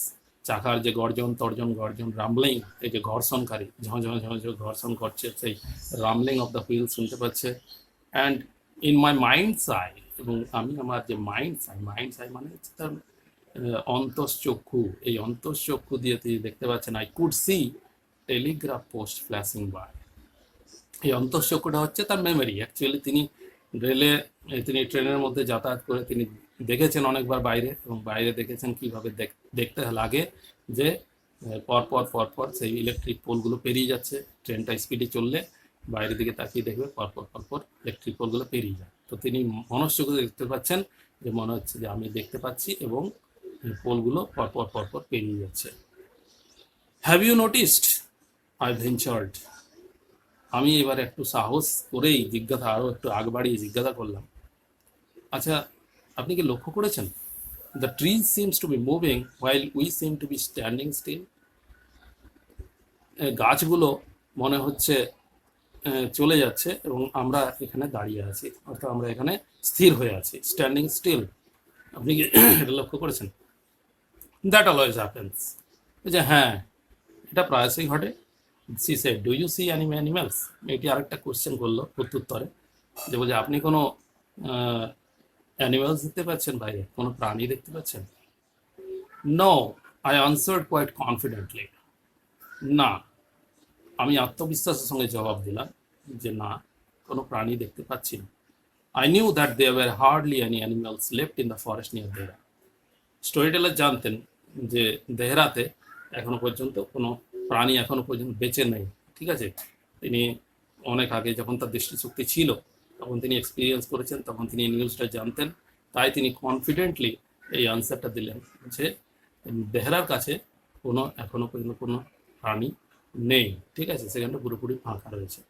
চাকার যে গর্জন তর্জন গর্জন, রাম্বলিং, এই যে ঘর্ষণকারী ঝঝ ঝঝ ঘর্ষণ করছে, সেই রাম্বলিং অফ দ্য হুইল শুনতে পাচ্ছে। And in my minds I, এবং আমি আমার যে মাইন্ডস আই মানে হচ্ছে তার অন্তঃচক্ষু, এই অন্তঃচক্ষু দিয়ে তিনি দেখতে পাচ্ছেন I could see telegraph post flashing by. এই অন্তঃচক্ষুটা হচ্ছে তার মেমোরি। অ্যাকচুয়ালি তিনি তিনি ট্রেনের মধ্যে যাতায়াত করে তিনি দেখেছেন অনেকবার বাইরে, এবং বাইরে দেখেছেন কীভাবে দেখতে লাগে যে পরপর সেই ইলেকট্রিক পোলগুলো পেরিয়ে যাচ্ছে। ট্রেনটা স্পিডে চললে বাইরের দিকে তাকিয়ে দেখবে পরপর ইলেকট্রিক পোলগুলো পেরিয়ে যায়। তো তিনি মনশ্চক্ষে দেখতে পাচ্ছেন যে মনে হচ্ছে যে আমি দেখতে পাচ্ছি এবং পোলগুলো পরপর পেরিয়ে যাচ্ছে। Have you noticed? I ventured. আমি এবার একটু সাহস করেই জিজ্ঞাসা, আরও একটু আগ বাড়িয়ে জিজ্ঞাসা করলাম, আচ্ছা আপনি কি লক্ষ্য করেছেন? The trees seems to be moving while we seem to be standing still. গাছগুলো মনে হচ্ছে চলে যাচ্ছে এবং আমরা এখানে দাঁড়িয়ে আছি, অর্থাৎ আমরা এখানে স্থির হয়ে আছি, স্ট্যান্ডিং স্টিল। আপনি কি এটা লক্ষ্য করেছেন? That always happens. যে হ্যাঁ, এটা প্রায়শই ঘটে। She said, do you see animals? এটি আরেকটা কোশ্চেন করলো প্রত্যুত্তরে, যে বলছে আপনি কোনো অ্যানিম্যালস দেখতে পাচ্ছেন বাইরে, কোনো প্রাণী দেখতে পাচ্ছেন? No, I answered quite confidently. না, আমি আত্মবিশ্বাসের সঙ্গে জবাব দিলাম যে না, কোনো প্রাণী দেখতে পাচ্ছি না। I knew that there were hardly any animals left in the forest near Dehra. Story teller জানতেন যে দেহরাতে এখনো পর্যন্ত কোনো প্রাণী এখনো পর্যন্ত বেঁচে নেই। ঠিক আছে, তিনি অনেক আগে যখন তার দৃষ্টিশক্তি ছিল তখন তিনি এক্সপিরিয়েন্স করেছেন, তখন তিনি এই নিউজটা জানতেন। তাই তিনি কনফিডেন্টলি এই আনসারটা দিলেন যে দেহরার কাছে কোনো এখনো পর্যন্ত কোনো প্রাণী নেই। ঠিক আছে, সেখানটা পুরোপুরি ফাঁকা রয়েছে।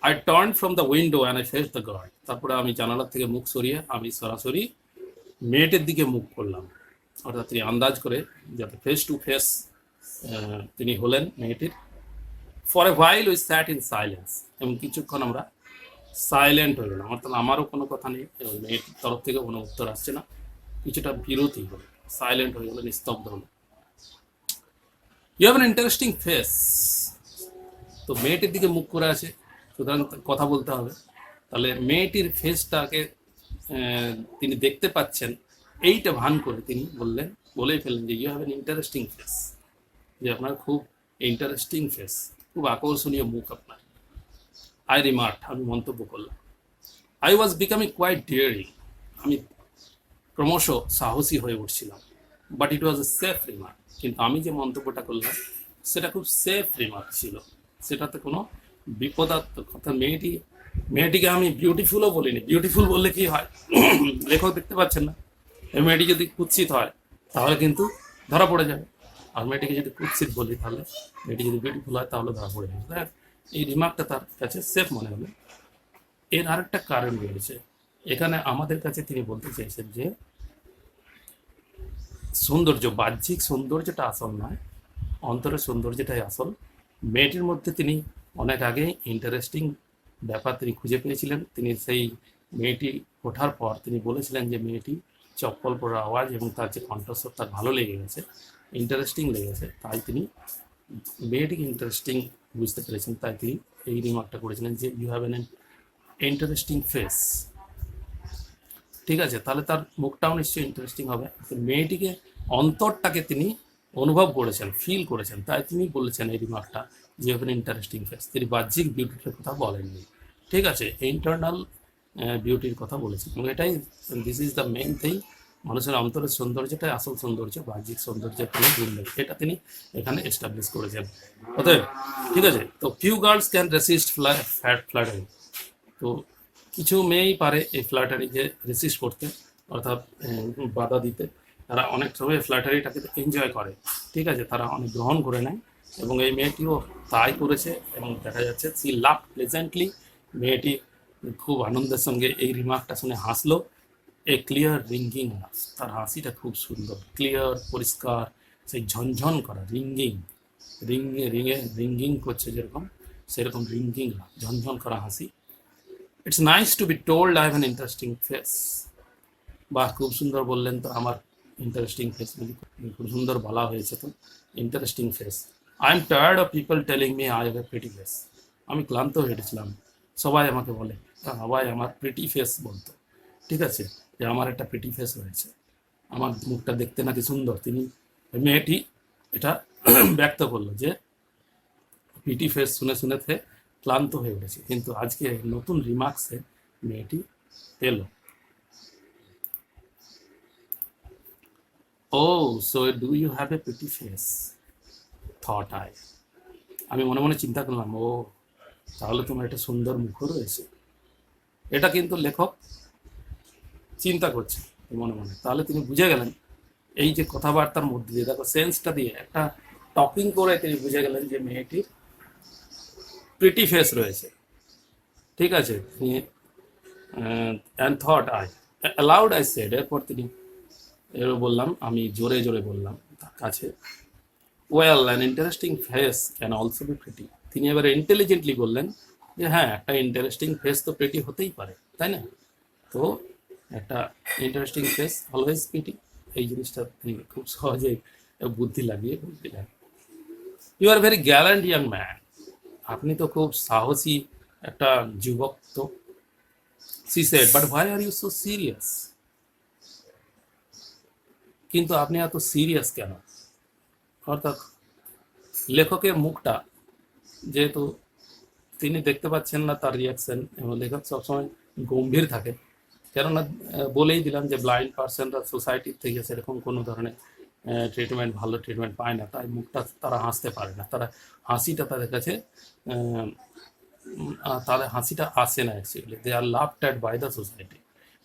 I turn from the window and I face the guard. তারপরে আমি জানালার থেকে মুখ সরিয়ে আমি সরাসরি মেয়েটের দিকে মুখ করলাম, অর্থাৎ তিনি আন্দাজ করে যাতে ফেস টু ফেস তিনি হলেন মেয়েটির। For a while we sat in silence. এবং কিছুক্ষণ আমরা সাইলেন্ট হয়ে গেলাম, অর্থাৎ আমারও কোনো কথা নেই এবং মেয়েটির তরফ থেকে কোনো উত্তর আসছে না। কিছুটা বিরতি হলো, সাইলেন্ট হয়ে গেলো, নিস্তব্ধ হলো। You have an interesting face. তো মেয়েটির দিকে মুখ করে আছে, সুতরাং কথা বলতে হবে। তাহলে মেয়েটির ফেসটাকে তিনি দেখতে পাচ্ছেন, এইটা ভান করে তিনি বলেই ফেললেন যে you have an interesting face, যে আপনার খুব ইন্টারেস্টিং ফেস, খুব আকর্ষণীয় মুখ আপনার। আই রিমার্ক, আমি মন্তব্য করলাম। আই ওয়াজ বিকামিং কোয়াইট ডিয়ারিং, আমি ক্রমশ সাহসী হয়ে উঠছিলাম। But it was a safe remark, কিন্তু আমি যে মন্তব্যটা করলাম সেটা খুব সেফ রিমার্ক ছিল, সেটাতে কোনো বিপদাত্মক কথা। মেয়েটিকে আমি বিউটিফুলও বলিনি। বিউটিফুল বললে কি হয়, লেখক দেখতে পাচ্ছেন না, এই মেয়েটি যদি কুৎসিত হয় তাহলে কিন্তু ধরা পড়ে যাবে, আর মেয়েটিকে যদি কুৎসিত বলি তাহলে, মেয়েটি যদি বিউটিফুল হয় তাহলে ধরা পড়ে যাবে। এই রিমার্কটা তার কাছে সেফ মনে হলো। এর আরেকটা কারণ রয়েছে এখানে, আমাদের কাছে তিনি বলতে চেয়েছেন যে সৌন্দর্য, বাহ্যিক সৌন্দর্যটা আসল নয়, অন্তরের সৌন্দর্যটাই আসল। মেয়েটির মধ্যে তিনি অনেক আগে ইন্টারেস্টিং ব্যাপার তিনি খুঁজে পেয়েছিলেন। তিনি সেই মেয়েটি ওঠার পর তিনি বলেছিলেন যে মেয়েটি চপ্পল পরার আওয়াজ এবং তার যে কণ্ঠস্বর তার ভালো লেগে গেছে, ইন্টারেস্টিং লেগেছে, তাই তিনি মেয়েটিকে ইন্টারেস্টিং বুঝতে পেরেছেন, তাই তিনি এই রিমার্কটা করেছিলেন যে you have an interesting face. ঠিক আছে, তাহলে তার মুখটাও নিশ্চয়ই ইন্টারেস্টিং হবে। মেয়েটিকে অন্তরটাকে তিনি অনুভব করেছেন, ফিল করেছেন, তাই তিনি বলেছেন এই রিমার্কটা যে you have an interesting face. তিনি বাহ্যিক বিউটির কথা বলেননি, ঠিক আছে, ইন্টারনাল বিউটির কথা বলেছেন। এবং এটাই, this is the main thing, মানুষের অন্তরের সৌন্দর্যটাই আসল সৌন্দর্য, বাহ্যিক সৌন্দর্যের কোনো গুণ নেই, এটা তিনি এখানে এস্টাবলিশ করেছেন। অতএব ঠিক আছে, তো few girls can resist flattery, তো কিছু মেয়েই পারে এই ফ্ল্যাটারিকে রেসিস্ট করতে, অর্থাৎ বাধা দিতে। তারা অনেক সময় ফ্ল্যাটারিটাকে এনজয় করে, ঠিক আছে, তারা অনেক গ্রহণ করে নেয়, এবং এই মেয়েটিও তাই করেছে। এবং দেখা যাচ্ছে সি লাভ প্লেজেন্টলি, মেয়েটি খুব আনন্দের সঙ্গে এই রিমার্কটা শুনে হাসলো। এ ক্লিয়ার রিঙ্গিং লাভ, তার হাসিটা খুব সুন্দর, ক্লিয়ার, পরিষ্কার, সেই ঝনঝন করা রিঙ্গিং করছে যেরকম, সেরকম রিঙ্গিং লাভ, ঝনঝন করা হাসি। It's nice to be told I have an interesting face. বাহ, খুব সুন্দর বললেন তো, আমার ইন্টারেস্টিং ফেস, খুব সুন্দর বলা হয়েছে তো, interesting face. I am tired of people telling me I have a pretty face, আমি ক্লান্ত হয়ে গেছিলাম, সবাই আমাকে বলে, সবাই আমার প্রিটি ফেস বলতো, ঠিক আছে, যে আমার একটা প্রিটি ফেস রয়েছে, আমার মুখটা দেখতে নাকি সুন্দর। তিনি, মেয়েটি এটা ব্যক্ত করলো যে প্রিটি ফেস শুনে শুনে ক্লান্ত হয়ে উঠেছে, কিন্তু আজকে নতুন রিমার্কসে মেয়েটি পেল, oh so do you have a pretty face, thought আমি মনে মনে চিন্তা করলাম, ও তাহলে তোমার একটা সুন্দর মুখও রয়েছে। এটা কিন্তু লেখক চিন্তা করছে মনে মনে, তাহলে তিনি বুঝে গেলেন এই যে কথাবার্তার মধ্যে দিয়ে, দেখো সেন্সটা দিয়ে একটা টকিং করে তিনি বুঝে গেলেন যে মেয়েটির প্রিটি ফেস রয়েছে, ঠিক আছে। And thought allowed I said, এরপর তিনি এরও বললাম, আমি জোরে জোরে বললাম তার কাছে, well an interesting face can also be pretty. তিনি এবার ইন্টেলিজেন্টলি বললেন যে হ্যাঁ, একটা ইন্টারেস্টিং ফেস তো প্রিটি হতেই পারে, তাই না? তো একটা ইন্টারেস্টিং ফেস অলওয়েজ প্রিটি, এই জিনিসটা তিনি খুব সহজেই বুদ্ধি লাগিয়ে বলছিলেন। You are very gallant young man, আপনি তো খুব সাহসী একটা যুবক তো। She said, but why are you so serious, কিন্তু আপনি এত সিরিয়াস কেন? অর্থাৎ লেখকের মুখটা, যেহেতু তিনি দেখতে পাচ্ছেন না তার রিয়াকশন, এবং লেখক সবসময় গম্ভীর থাকে, কেননা বলেই দিলাম যে ব্লাইন্ড পার্সনরা সোসাইটির থেকে সেরকম কোনো ধরনের ট্রিটমেন্ট, ভালো ট্রিটমেন্ট পায় না, তাই মুখটা তারা হাসতে পারে না, তারা হাসিটা তাদের কাছে, তাদের হাসিটা আসে না actually, they are laughed at by the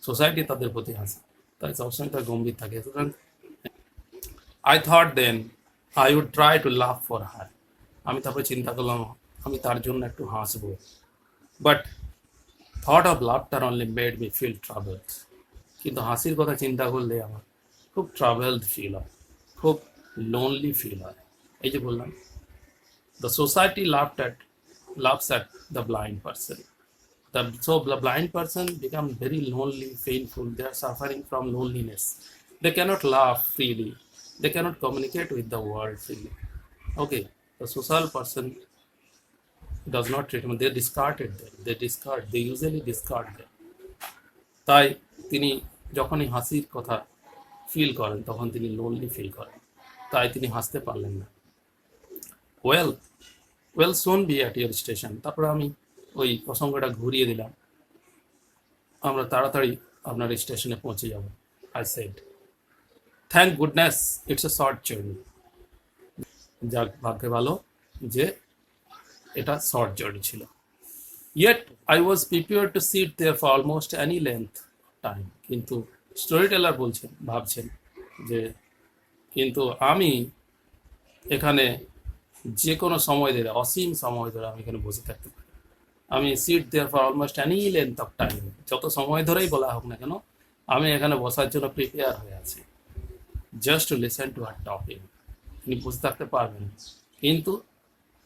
society তাদের প্রতি হাসি, তাই সবসময় তার গম্ভীর থাকে। সুতরাং I thought then I would try to laugh for her, আমি তারপরে চিন্তা করলাম আমি তার জন্য একটু হাসবো, but thought of laughter only made me feel troubled, কিন্তু হাসির কথা চিন্তা করলে আমার খুব ট্রাভেলড ফিল হয়, খুব লোনলি ফিল হয়। এই যে বললাম, the society laughs at the blind person. So the blind person become very lonely, painful. They are suffering from loneliness. They cannot laugh freely. They cannot communicate with the world freely. Okay, the social person does not treat them, they discarded them, they usually discard them. তাই তিনি যখনই হাসির কথা feel করেন তখন তিনি lonely feel করেন, তাই তিনি হাসতে পারলেন না। Well well soon be at your station. তারপরে আমি ওই প্রসঙ্গটা ঘুরিয়ে দিলাম, আমরা তাড়াতাড়ি আপনার স্টেশনে পৌঁছে যাব। I said thank goodness it's a short journey. যাক, ভাগ্যে ভালো যে এটা শর্ট জার্নি ছিল। Yet I was prepared to sit there for almost any length time. কিন্তু স্টোরি টেলার ভাবছেন যে কিন্তু আমি এখানে যে কোনো সময় ধরে, অসীম সময় ধরে আমি এখানে বসে থাকতে পারি। আমি sit there for almost any length of time, যত সময় ধরেই বলা হোক না কেন আমি এখানে বসার জন্য প্রিপেয়ার হয়ে আছি। Just to listen to are talking. তিনি বসে থাকতে পারবেন কিন্তু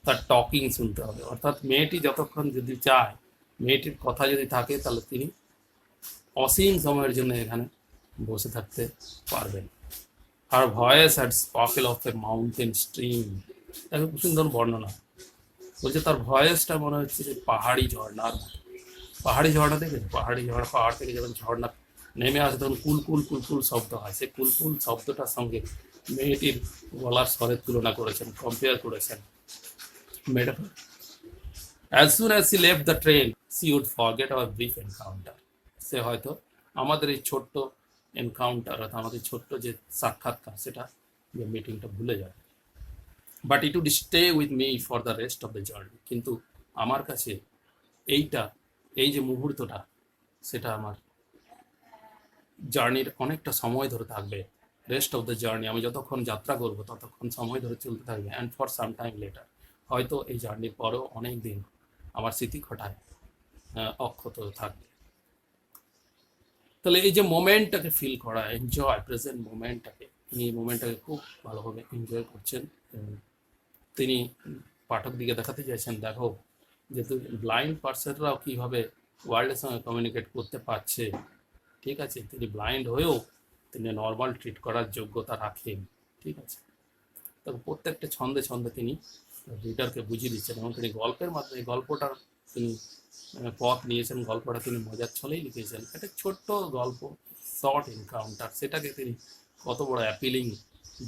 তার টকিং শুনতে হবে, অর্থাৎ মেয়েটি যতক্ষণ যদি চায়, মেয়েটির কথা যদি থাকে, তাহলে তিনি অসীম সময়ের জন্য এখানে বসে থাকতে পারবেন। Her voice had sparkle of a mountain stream. দেখো খুব সুন্দর বর্ণনা, বলছে তার ভয়েসটা মনে হচ্ছে যে পাহাড়ি ঝর্ণার মতো। পাহাড়ি ঝর্ণা দেখেছে? পাহাড়ি ঝর্ণা, পাহাড় থেকে যখন ঝর্ণা নেমে আসে তখন কুলকুল কুলকুল শব্দ হয়। সেই কুলকুল শব্দটার সঙ্গে মেয়েটির গলার স্বরের তুলনা করেছেন, কম্পেয়ার করেছেন। metaphor. As soon as she left the train, she would forget our brief encounter. সে হয়তো আমাদের এই ছোট্ট এনকাউন্টার, অর্থাৎ আমাদের ছোট্ট যে সাক্ষাৎকার, সেটা যে মিটিংটা ভুলে যাবে। But it would stay with me for the rest of the journey. কিন্তু আমার কাছে এই যে মুহূর্তটা, সেটা আমার জার্নির অনেকটা সময় ধরে থাকবে। রেস্ট অফ দ্য জার্নি, আমি যতক্ষণ যাত্রা করবো ততক্ষণ সময় ধরে চলতে থাকবে। And for some time letter, হয়তো এই জার্নির পরেও অনেক দিন আমার স্মৃতি ঘটায় অক্ষত থাকবে। তাহলে এই যে মোমেন্টটাকে ফিল করা, এনজয় প্রেজেন্ট মোমেন্টটাকে, তিনি এই মোমেন্টটাকে খুব ভালোভাবে এনজয় করছেন। তিনি পাঠক দিকে দেখাতে চাইছেন, দেখো যেহেতু ব্লাইন্ড পার্সনরাও কীভাবে ওয়ার্ল্ডের সঙ্গে কমিউনিকেট করতে পারছে, ঠিক আছে, তিনি ব্লাইন্ড হয়েও তিনি নর্মাল ট্রিট করার যোগ্যতা রাখেন, ঠিক আছে। তবে প্রত্যেকটা ছন্দে ছন্দে তিনি রিডারকে বুঝিয়ে দিচ্ছেন এবং তিনি গল্পের মাধ্যমে গল্পটার তিনি পথ নিয়েছেন, গল্পটা তিনি মজার ছলেই লিখেছেন। একটা ছোট্ট গল্প, শর্ট এনকাউন্টার, সেটাকে তিনি কত বড় অ্যাপিলিং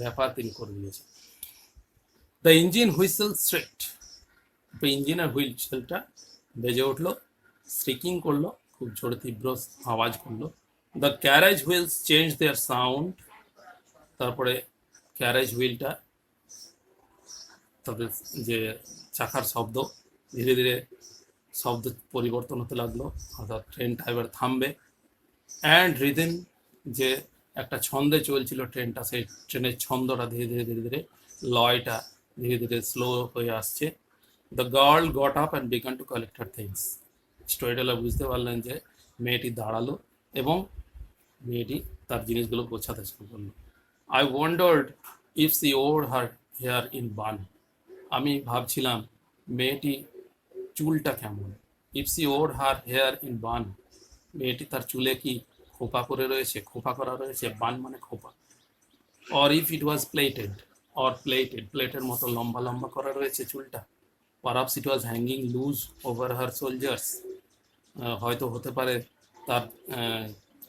ব্যাপার তিনি করে দিয়েছেন। দ্য ইঞ্জিন হুইসেল স্ট্রেট, ইঞ্জিনের হুইসেলটা বেজে উঠলো, স্ট্রিকিং করলো, খুব জোরে তীব্র আওয়াজ করলো। The carriage wheels change their sound, তারপরে ক্যারেজ হুইলটা, তাদের যে চাকার শব্দ, ধীরে ধীরে শব্দ পরিবর্তন হতে লাগলো, অর্থাৎ ট্রেনটা এবার থামবে। অ্যান্ড রিদিম, যে একটা ছন্দে চলছিল ট্রেনটা, সেই ট্রেনের ছন্দটা ধীরে ধীরে ধীরে ধীরে লয়টা ধীরে ধীরে স্লো হয়ে আসছে। The girl got up and began to collect her things. Storyteller বুঝতে পারলেন যে মেয়েটি দাঁড়ালো এবং মেয়েটি তার জিনিসগুলো গোছাতে শুরু করলো। I wondered if she wore her hair in bun. আমি ভাবছিলাম মেয়েটি চুলটা কেমন। If she wore her hair in bun, মেয়েটি তার চুলে কি খোপা করে রয়েছে, খোপা করা রয়েছে, বান মানে খোপা। Or if it was plated, or plated, প্লেটের মতো লম্বা লম্বা করা রয়েছে চুলটা। পারহাপস ইট ওয়াজ হ্যাঙ্গিং লুজ ওভার হার শোল্ডার্স, হয়তো হতে পারে তার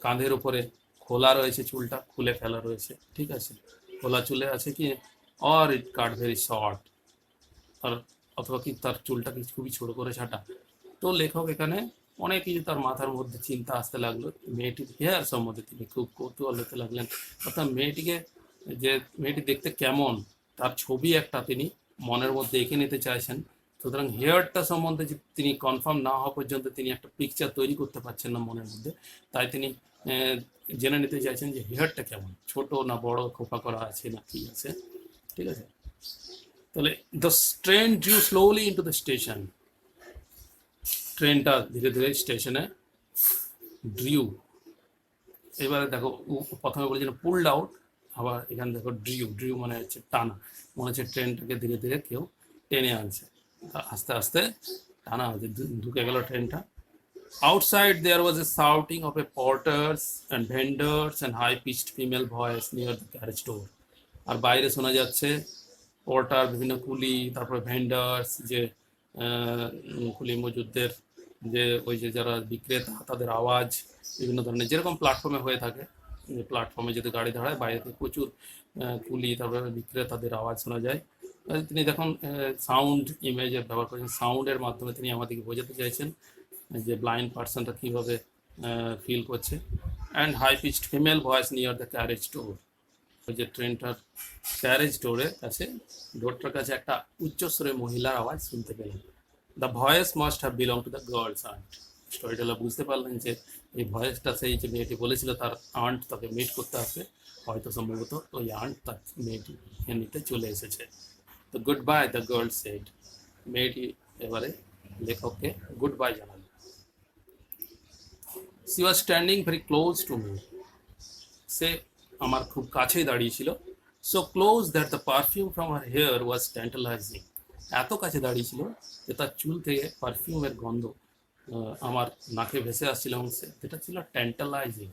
কাঁধের উপরে খোলা রয়েছে, চুলটা খুলে ফেলা রয়েছে, ঠিক আছে, খোলা চুলে আছে কি। Or it cut very short, আর অথবা কি তার চুলটাকে খুবই ছোট করে ছাটা। তো লেখক এখানে অনেক কিছু তার মাথার মধ্যে চিন্তা আসতে লাগলো, মেয়েটির হেয়ার সম্বন্ধে তিনি খুব কৌতূহল হতে লাগলেন। অর্থাৎ মেয়েটি দেখতে কেমন, তার ছবি একটা তিনি মনের মধ্যে এঁকে নিতে চাইছেন। সুতরাং হেয়ারটা সম্বন্ধে যে তিনি কনফার্ম না হওয়া পর্যন্ত তিনি একটা পিকচার তৈরি করতে পারছেন না মনের মধ্যে, তাই তিনি জেনে নিতে চাইছেন যে হেয়ারটা কেমন, ছোট না বড়, খোপা করা আছে না কি আছে, ঠিক আছে। তাহলে the train drew slowly into the station, ট্রেনটা ধীরে ধীরে স্টেশনে ড্রিউ। এবারে দেখো প্রথমে বলেছিলাম পুলড আউট, আবার এখানে দেখো ড্রিউ, ড্রিউ মানে হচ্ছে টানা, মনে হচ্ছে ট্রেনটাকে ধীরে ধীরে কেউ টেনে আনছে, আস্তে আস্তে টানা হচ্ছে, ঢুকে গেল ট্রেনটা। Outside there was a shouting of a porters and vendors and high pitched female voice near the carriage door. আর বাইরে শোনা যাচ্ছে পোর্টার, বিভিন্ন কুলি, তারপরে ভেন্ডার্স, যে কুলি মজুদদের যে ওই যে যারা বিক্রেতা তাদের আওয়াজ বিভিন্ন ধরনের যেরকম প্ল্যাটফর্মে হয়ে থাকে, যে প্ল্যাটফর্মে যদি গাড়ি দাঁড়ায় বাইরে থেকে প্রচুর কুলি তারপরে বিক্রেতাদের আওয়াজ শোনা যায়। তিনি দেখুন সাউন্ড ইমেজের ব্যবহার করেছেন, সাউন্ডের মাধ্যমে তিনি আমাদেরকে বোঝাতে চাইছেন যে ব্লাইন্ড পার্সনটা কীভাবে ফিল করছে। And high pitched female voice near the carriage door, ওই যে ট্রেনটার ক্যারেজ ডোরের কাছে, ডোরটার কাছে একটা উচ্চস্বরে মহিলার আওয়াজ শুনতে পেলেন। The voice must have belong to the girl's aunt. Storyteller বুঝতে পারলেন যে এই ভয়েসটা সেই যে মেয়েটি বলেছিল তার আন্ট তাকে মিট করতে আসবে, হয়তো সম্ভবত ওই আন্ট তার মেয়েটিকে নিতে চলে এসেছে। তো goodbye the girl said, মেয়েটি এবারে লেখককে গুড বাই জানাল। She was standing very close to me, সে আমার খুব কাছেই দাঁড়িয়েছিল। So close that the perfume from her hair was tantalising, এত কাছে দাঁড়িয়েছিল যে তার চুল থেকে পারফিউমের গন্ধ আমার নাকে ভেসে আসছিল, এবং সেটা ছিল ট্যান্টালাইজিং।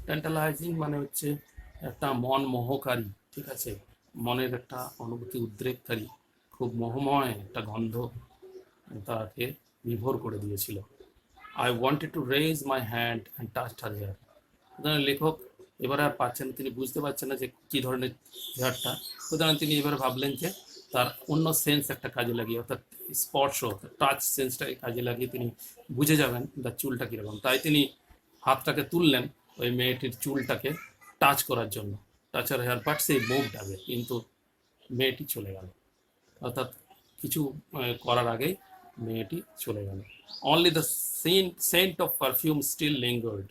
ট্যান্টালাইজিং মানে হচ্ছে একটা মন মোহকারী, ঠিক আছে, মনের একটা অনুভূতি উদ্রেককারী, খুব মোহময় একটা গন্ধ তাকে বিভোর করে দিয়েছিল। I wanted to raise my hand and touch her hair. লেখক এবার আর পাচ্ছেন, তিনি বুঝতে পারছেন না যে কী ধরনের হেয়ারটা, সুতরাং তিনি এবার ভাবলেন যে তার অন্য সেন্স একটা কাজে লাগিয়ে, অর্থাৎ স্পর্শ টাচ সেন্সটাকে কাজে লাগিয়ে তিনি বুঝে যাবেন তার চুলটা কীরকম। তাই তিনি হাতটাকে তুললেন ওই মেয়েটির চুলটাকে টাচ করার জন্য, টাচার হেয়ার বাট সেই মুভ ডাবে, কিন্তু মেয়েটি চলে গেল, অর্থাৎ কিছু করার আগেই মেয়েটি চলে গেল। Only the scent of perfume still lingered,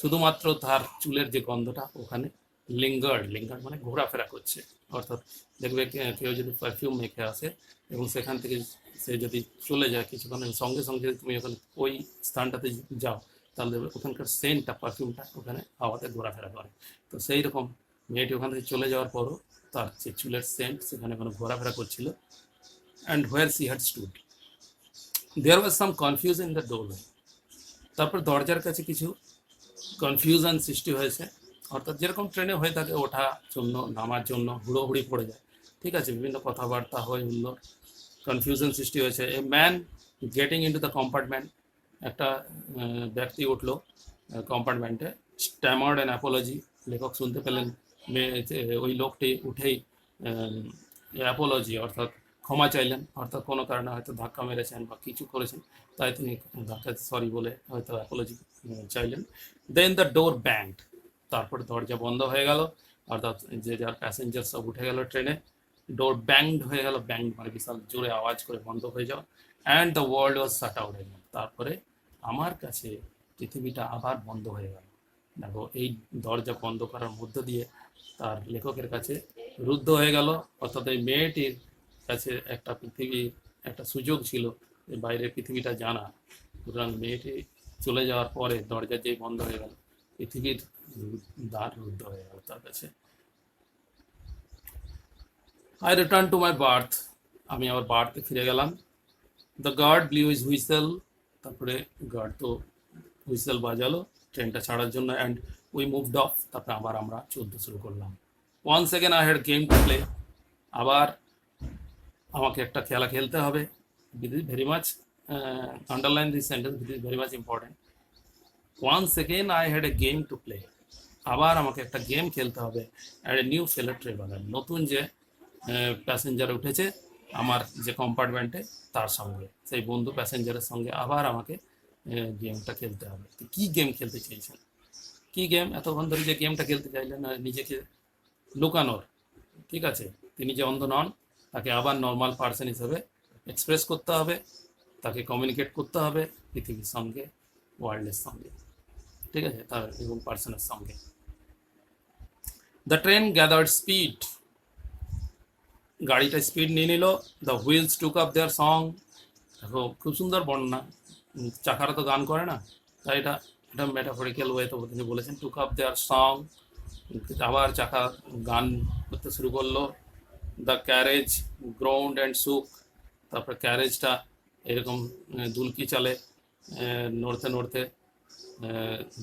শুধুমাত্র তার চুলের যে গন্ধটা ওখানে লিঙ্গার্ড মানে ঘোরাফেরা করছে। অর্থাৎ দেখবে কেউ যদি পারফিউম মেখে আসে এবং সেখান থেকে সে যদি চলে যায় কিছুক্ষণের সঙ্গে সঙ্গে তুমি ওখানে ওই স্থানটাতে যাও, তাহলে ওখানকার সেন্টটা পারফিউমটা ওখানে হাওয়াতে ঘোরাফেরা করে। তো সেই রকম মেয়েটি ওখান থেকে চলে যাওয়ার পরও তার যে চুলের সেন্ট সেখানে ওখানে ঘোরাফেরা করছিল। And where she had stood there was some confusion in the doorway, তারপর দরজার কাছে কিছু কনফিউশন সৃষ্টি হয়েছে, অর্থাৎ যেরকম ট্রেনে হয়ে থাকে ওঠা জন্য নামার জন্য হুড়োহুড়ি পড়ে যায়, ঠিক আছে, বিভিন্ন কথাবার্তা হয়ে হলো, কনফিউশন সৃষ্টি হয়েছে। A man getting into the compartment, একটা ব্যক্তি উঠলো কম্পার্টমেন্টে, স্ট্যামার্ড অ্যান অ্যাপোলজি, লেখক শুনতে পেলেন ওই লোকটি উঠেই অ্যাপোলজি অর্থাৎ ক্ষমা চাইলেন, অর্থাৎ কোনো কারণে হয়তো ধাক্কা মেরেছেন বা কিছু করেছেন, তাই তিনি ধাক্কা সরি বলে হয়তো অ্যাপোলজি চাইলেন। দেন দ্য ডোর ব্যাংড, তারপর দরজা বন্ধ হয়ে গেল, অর্থাৎ যে যার প্যাসেঞ্জার সব উঠে গেল ট্রেনে, ডোর ব্যাংড হয়ে গেল, ব্যাংড মানে বিশাল জোরে আওয়াজ করে বন্ধ হয়ে যাওয়া। And the world was shut out again, তারপরে আমার কাছে পৃথিবীটা আবার বন্ধ হয়ে গেল। দেখো এই দরজা বন্ধ করার মধ্য দিয়ে তার লেখকের কাছে রুদ্ধ হয়ে গেল, অর্থাৎ এই মেয়েটির কাছে একটা পৃথিবী, একটা সুযোগ ছিল বাইরের পৃথিবীটা জানা, সুতরাং মেয়েটি চলে যাওয়ার পরে দরজা যেই বন্ধ হয়ে গেল পৃথিবীর দ্বার রুদ্ধ হয়ে গেল তার কাছে। I return to my berth, আমি আমার বার্থে ফিরে গেলাম। The guard blew is whistle, তারপরে গার্ড তো হুইসেল বাজালো ট্রেনটা ছাড়ার জন্য। অ্যান্ড উই মুভড অফ, তারপরে আবার আমরা চলতে শুরু করলাম। Once again I had game to play, আবার আমাকে একটা খেলা খেলতে হবে। This is very much underline this sentence, this is very much important. Once again I had a game to play, আবার আমাকে একটা গেম খেলতে হবে। Add a new fellow traveller, নতুন যে প্যাসেঞ্জার উঠেছে আমার যে কম্পার্টমেন্টে তার সঙ্গে, সেই বন্ধু প্যাসেঞ্জারের সঙ্গে আবার আমাকে গেমটা খেলতে হবে। তো কী গেম খেলতে চাইছেন, কী গেম এতক্ষণ ধরে যে গেমটা খেলতে চাইলেন নিজেকে লুকানোর, ঠিক আছে, তিনি যে অন্ধ নন তাকে আবার নর্মাল পার্সন হিসেবে এক্সপ্রেস করতে হবে, তাকে কমিউনিকেট করতে হবে পৃথিবীর সঙ্গে, ওয়ার্ল্ডের সঙ্গে, ঠিক আছে, তার এবং পার্সনের সঙ্গে। দ্য ট্রেন গ্যাদার্ড স্পিড, গাড়িটা স্পিড নিয়ে নিল। The wheels took up their song, দেখো খুব সুন্দর বর্ণনা, চাকারা তো গান করে না, তাই এটা এটা মেটাফরিক্যাল ওয়েতে তিনি বলেছেন টুক আপ দেয়ার সং, আবার চাকা গান করতে শুরু করলো। দ্য ক্যারেজ গ্রাউন্ড অ্যান্ড সুক, তারপরে ক্যারেজটা এরকম দুলকি চালে নড়তে নড়তে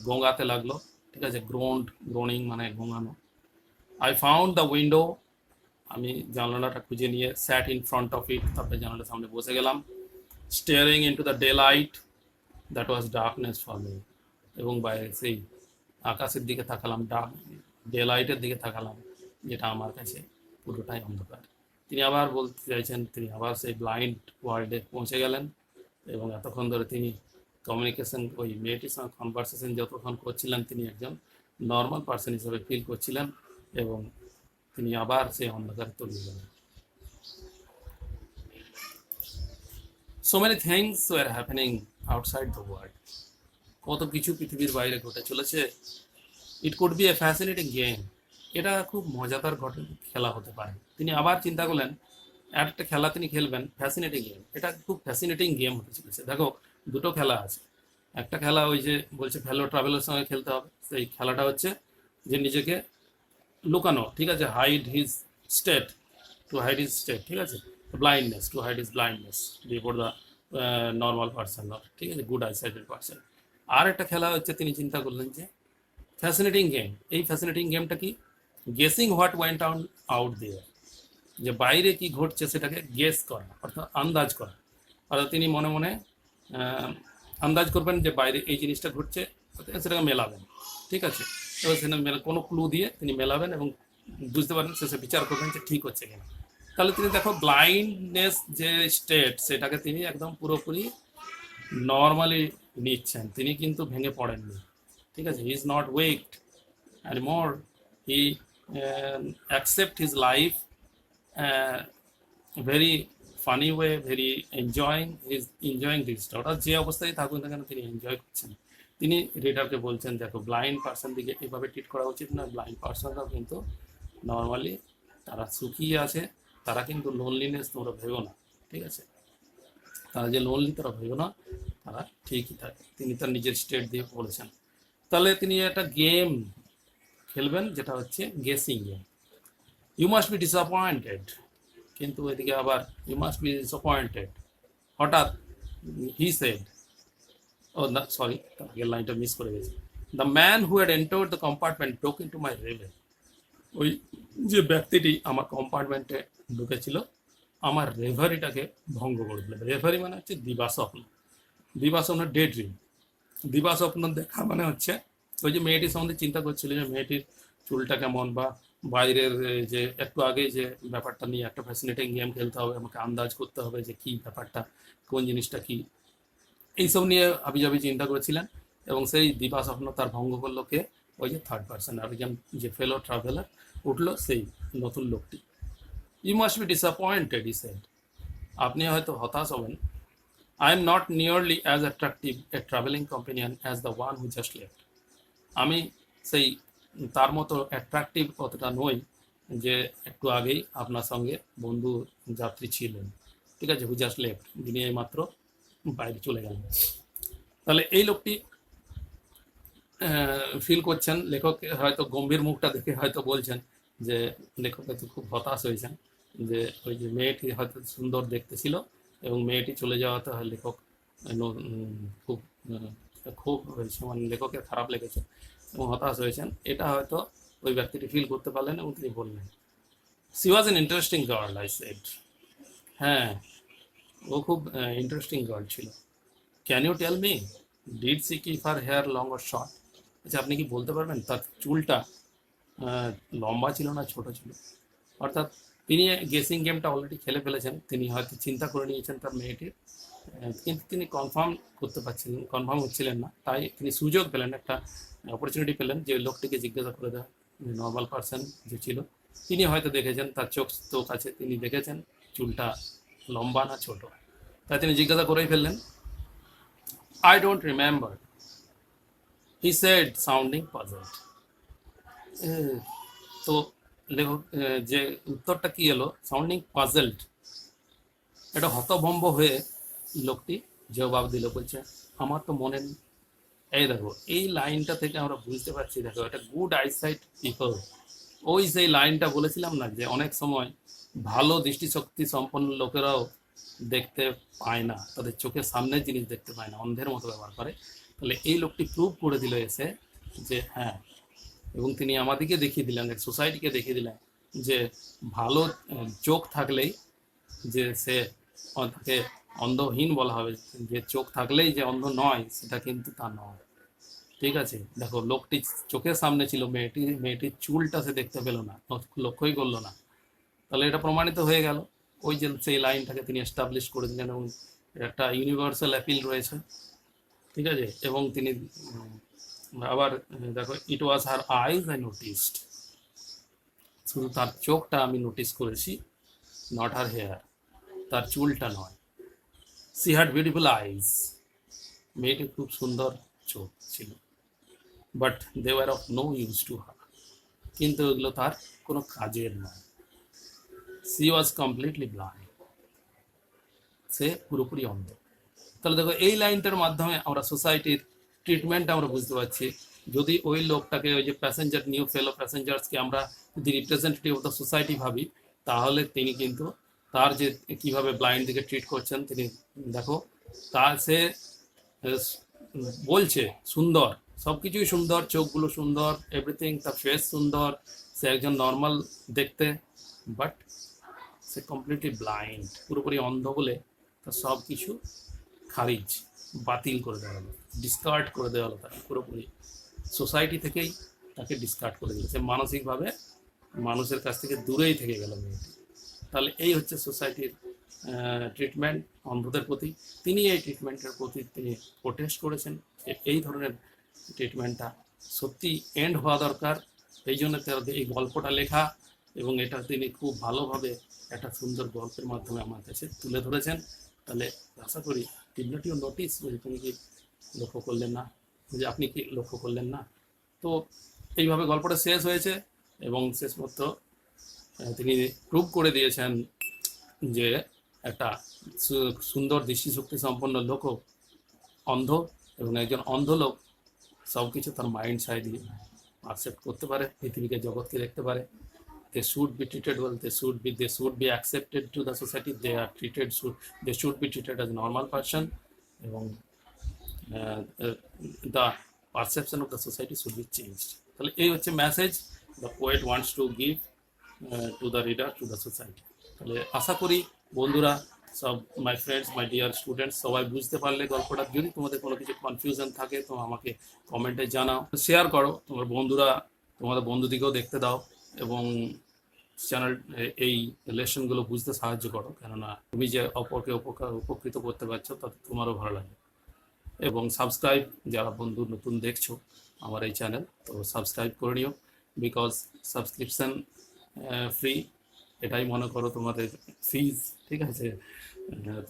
গোঙাতে লাগলো, ঠিক আছে, গ্রোনিং মানে গোঙানো। আই ফাউন্ড দ্য উইন্ডো, আমি জানালাটা খুঁজে নিয়ে স্যাট ইন ফ্রন্ট অফ ইট, তারপরে জানালার সামনে বসে গেলাম। Steering into the day light, that was darkness for me. এবং বাইরে সেই আকাশের দিকে তাকালাম, ডার্ক ডে লাইটের দিকে তাকালাম, যেটা আমার কাছে পুরোটাই অন্ধকার। তিনি আবার বলতে চাইছেন, তিনি আবার সেই ব্লাইন্ড ওয়ার্ল্ডে পৌঁছে গেলেন এবং এতক্ষণ ধরে তিনি কমিউনিকেশন, ওই মেয়েটির সঙ্গে কনভারসেশন যতক্ষণ করছিলেন তিনি একজন নর্মাল পার্সন হিসেবে ফিল করছিলেন এবং তিনি আবার সেই অন্ধকারে তলিয়ে গেলেন। So many things were happening outside the world. কত কিছু পৃথিবীর বাইরে ঘটে চলেছে। It could B A fascinating game. এটা খুব মজাদার খেলা হতে পারে। তিনি আবার চিন্তা করলেন একটা খেলা তিনি খেলবেন, ফ্যাসিনেটিং গেম। এটা খুব ফ্যাসিনেটিং গেম হতে চলেছে। দেখো, দুটো খেলা আছে। একটা খেলা ওই যে বলছে ফেলো ট্রাভেলের সঙ্গে খেলতে হবে, সেই খেলাটা হচ্ছে যে নিজেকে লুকানো, ঠিক আছে, hide his state, to hide his state, ঠিক আছে, blindness, to hide his blindness before the normal person, ঠিক আছে, গুড আইসাইটেড পার্সন। আর একটা খেলা হচ্ছে তিনি চিন্তা করলেন যে ফ্যাসিনেটিং গেম। এই ফ্যাসিনেটিং গেমটা কি? Guessing what went out there, যে বাইরে কি ঘটছে সেটাকে গেস করা, অর্থাৎ আন্দাজ করা। অর্থাৎ তিনি মনে মনে আন্দাজ করবেন যে বাইরে এই জিনিসটা ঘটছে, সেটাকে মেলাবেন, ঠিক আছে। এবার সেটা কোনো ক্লু দিয়ে তিনি মেলাবেন এবং বুঝতে পারেন, শেষে বিচার করবেন যে ঠিক হচ্ছে কিনা। তাহলে তিনি দেখো ব্লাইন্ডনেস যে স্টেট, সেটাকে তিনি একদম পুরোপুরি নর্মালি নিচ্ছেন। তিনি কিন্তু ভেঙে পড়েননি, ঠিক আছে। He is not wrecked anymore, he accept his life very funny way, very enjoying this. অর্থাৎ যে অবস্থায় থাকুন না কেন তিনি এনজয় করছেন। তিনি রিডারকে বলছেন, দেখো ব্লাইন্ড পার্সন দিকে এভাবে ট্রিট করা উচিত না। ব্লাইন্ড পার্সনরাও কিন্তু নর্মালি তারা সুখী আছে, তারা কিন্তু লোনলিনেস তোমরা ভেবো না, ঠিক আছে। তারা যে লোনলি তারা ভেবো না, তারা ঠিকই থাকে। তিনি তার নিজের স্টেট দিয়ে বলেছেন। তাহলে তিনি একটা গেম খেলবেন যেটা হচ্ছে guessing game. You must be disappointed, কিন্তু এদিকে আবার ইউ মাস্ট বি ডিসঅ্যাপয়েন্টেড। হঠাৎ হি সেড, ও না সরি, আগের লাইনটা মিস করে গেছি। The man who had entered the compartment broke into my Revel. ওই যে ব্যক্তিটি আমার কম্পার্টমেন্টে ঢুকেছিল, আমার রেভারিটাকে ভঙ্গ করে দিল। রেভারি মানে হচ্ছে দিবাস্বপ্ন, দিবাস্বপ্ন, ডে ড্রিম। দিবাস্বপ্ন দেখা মানে হচ্ছে ওই যে মেয়েটির সম্বন্ধে চিন্তা করছিল, যে মেয়েটির চুলটা কেমন, বা বাইরের যে একটু আগে যে ব্যাপারটা নিয়ে একটা ফ্যাসিনেটিং গেম খেলতে হবে, আমাকে আন্দাজ করতে হবে যে কী ব্যাপারটা, কোন জিনিসটা কি, এইসব নিয়ে আবিজাবি চিন্তা করেছিলেন। এবং সেই দিবাস্বপ্ন তার ভঙ্গ করলো কে? ওই যে থার্ড পার্সন, আর যে ফেলো ট্রাভেলার উঠলো, সেই নতুন লোকটি। You must be disappointed, he said. আপনি হয়তো হতাশ হবেন। I am not nearly as attractive a travelling companion as the one who just left. আমি সেই তার মতো অ্যাট্রাকটিভ অতটা নই যে একটু আগেই আপনার সঙ্গে বন্ধু যাত্রী ছিলেন, ঠিক আছে, হু জাস্ট লেফট, যিনি এই মাত্র বাইরে চলে গেলেন। তাহলে এই লোকটি ফিল করছেন, লেখক হয়তো গম্ভীর মুখটা দেখে হয়তো বলছেন যে লেখক হয়তো খুব হতাশ হয়েছেন, যে ওই যে মেয়েটি হয়তো সুন্দর দেখতে ছিল এবং মেয়েটি চলে যাওয়াতে হয় লেখক খুব খুব হয়েছে, মানে লেখকের খারাপ লেগেছে এবং হতাশ হয়েছেন। এটা হয়তো ওই ব্যক্তিটি ফিল করতে পারলেন এবং তিনি বললেন, she was an interesting girl, I said. হ্যাঁ, ও খুব ইন্টারেস্টিং গার্ল ছিল। Can you tell me, did she keep her hair long or short? আচ্ছা, আপনি কি বলতে পারবেন তার চুলটা লম্বা ছিল না ছোট ছিল? অর্থাৎ তিনি গেসিং গেমটা অলরেডি খেলে ফেলেছেন। তিনি হয়তো চিন্তা করে নিয়েছেন তার মেয়েটির, কিন্তু তিনি কনফার্ম করতে পারছিলেন, কনফার্ম হচ্ছিলেন না। তাই তিনি সুযোগ পেলেন, একটা অপরচুনিটি পেলেন যে লোকটিকে জিজ্ঞাসা করে দেওয়া। নর্মাল পার্সন যে ছিল তিনি হয়তো দেখেছেন, তার চোখ আছে, তিনি দেখেছেন চুলটা লম্বা না ছোট। তাই তিনি জিজ্ঞাসা করেই ফেললেন, I don't remember, he said, sounding puzzled. তো লেখক যে উত্তরটা কি এলো, সাউন্ডিং পাজলড, এটা হতভম্ব হয়ে লোকটি জবাব দিল, বলছে আমার তো মনে নেই। এই দেখো, এই লাইনটা থেকে আমরা বুঝতে পারছি, দেখো এটা গুড আইসাইট পিপল। ওই সেই লাইনটা বলেছিলাম না, যে অনেক সময় ভালো দৃষ্টিশক্তি সম্পন্ন লোকেরাও দেখতে পায় না, তাদের চোখের সামনের জিনিস দেখতে পায় না, অন্ধের মতো ব্যবহার করে। তাহলে এই লোকটি প্রুভ করে দিল এসে যে হ্যাঁ, এবং তিনি আমাদেরকে দেখিয়ে দিলেন, সোসাইটিকে দেখিয়ে দিলেন যে ভালো চোখ থাকলেই যে সে তাকে অন্ধহীন বলা হবে, যে চোখ থাকলেই যে অন্ধ নয় সেটা কিন্তু তা নয়। ঠিক আছে, দেখো লোকটি চোখের সামনে ছিল, মেয়েটির চুলটা সে দেখতে পেল না, লক্ষ্যই করলো না। তাহলে এটা প্রমাণিত হয়ে গেল, ওই যে সেই লাইনটাকে তিনি এস্টাবলিশ করে দিলেন, এবং একটা ইউনিভার্সাল অ্যাপিল রয়েছে। ঠিক আছে, এবং তিনি আবার দেখো, ইট ওয়াজ হার আইজ আই নোটিসড, শুধু তার চোখটা আমি নোটিস করেছি, নট হার হেয়ার, তার চুলটা নয়। সি হ্যাড বিউটিফুল আইজ, মেয়েটি খুব সুন্দর চোখ ছিল, but they were of no use to her, কিন্তু ওগুলো তার কোনো কাজের নয়। সি ওয়াজ কমপ্লিটলি ব্লাইন্ড, সে পুরোপুরি অন্ধ। তাহলে দেখো, এই লাইনটার মাধ্যমে আমরা সোসাইটির ট্রিটমেন্ট আমরা বুঝতে পারছি। যদি ওই লোকটাকে, ওই যে প্যাসেঞ্জার, নিউ ফেলো প্যাসেঞ্জার্সকে আমরা যদি রিপ্রেজেন্টেটিভ অফ দ্য সোসাইটি ভাবি, তাহলে তিনি কিন্তু তার যে কিভাবে ব্লাইন্ড দিকে ট্রিট করছেন, তিনি দেখো, তার সে বলছে সুন্দর, সব কিছুই সুন্দর, চোখগুলো সুন্দর, এভরিথিং, তার ফেস সুন্দর, সে একজন নর্মাল দেখতে, বাট সে কমপ্লিটলি ব্লাইন্ড, পুরোপুরি অন্ধ বলে তার সব কিছু খারিজ, বাতিল করে দেওয়া হলো, ডিসকার্ড করে দেওয়া হলো, তাকে পুরোপুরি সোসাইটি থেকেই তাকে ডিসকার্ড করে দিল, সে মানসিকভাবে মানুষের কাছ থেকে দূরেই থেকে গেল মেয়েটি। তাহলে এই হচ্ছে সোসাইটির ট্রিটমেন্ট অন্ধদের প্রতি। তিনি এই ট্রিটমেন্টের প্রতি তিনি প্রোটেস্ট করেছেন, এই ধরনের ট্রিটমেন্টটা সত্যি এন্ড হওয়া দরকার। এই জন্য এই গল্পটা লেখা, এবং এটা তিনি খুব ভালোভাবে একটা সুন্দর গল্পের মাধ্যমে আমার কাছে তুলে ধরেছেন। তাহলে আশা করি, ডিড নট ইউ নোটিস, তুমি কি লক্ষ্য করলেন না, যে আপনি কি লক্ষ্য করলেন না? তো এইভাবে গল্পটা শেষ হয়েছে, এবং শেষ পর্যন্ত তিনি প্রুভ করে দিয়েছেন যে একটা সুন্দর দৃষ্টিশক্তি সম্পন্ন লোকও অন্ধ, এবং একজন অন্ধ লোক সব কিছু তার মাইন্ড সাই দিয়ে অ্যাকসেপ্ট করতে পারে, পৃথিবীকে, জগৎকে দেখতে পারে। They should be treated well, they should be accepted to the society, they should be treated as a normal person, এবং the perception of the society should be changed. তাহলে এই হচ্ছে message the poet wants to give to the reader, to the society. তাহলে আশা করি বন্ধুরা, সব my friends, my dear students, সবাই বুঝতে পারলে গল্পটা। যদি তোমাদের কোনো কিছু কনফিউশন থাকে তো আমাকে কমেন্টে জানাও, শেয়ার করো, তোমার বন্ধুরা, তোমাদের বন্ধুদিকেও দেখতে দাও, এবং চ্যানেল এই লেসনগুলো বুঝতে সাহায্য করো, কেননা তুমি যে অপরকে উপকৃত করতে পারছো তাতে তোমারও ভালো লাগে। এবং সাবস্ক্রাইব, যারা বন্ধু নতুন দেখছো আমার এই চ্যানেল, তো সাবস্ক্রাইব করে নিও, বিকজ সাবস্ক্রিপশন ফ্রি, এটাই মনে করো তোমাদের ফিজ। ঠিক আছে,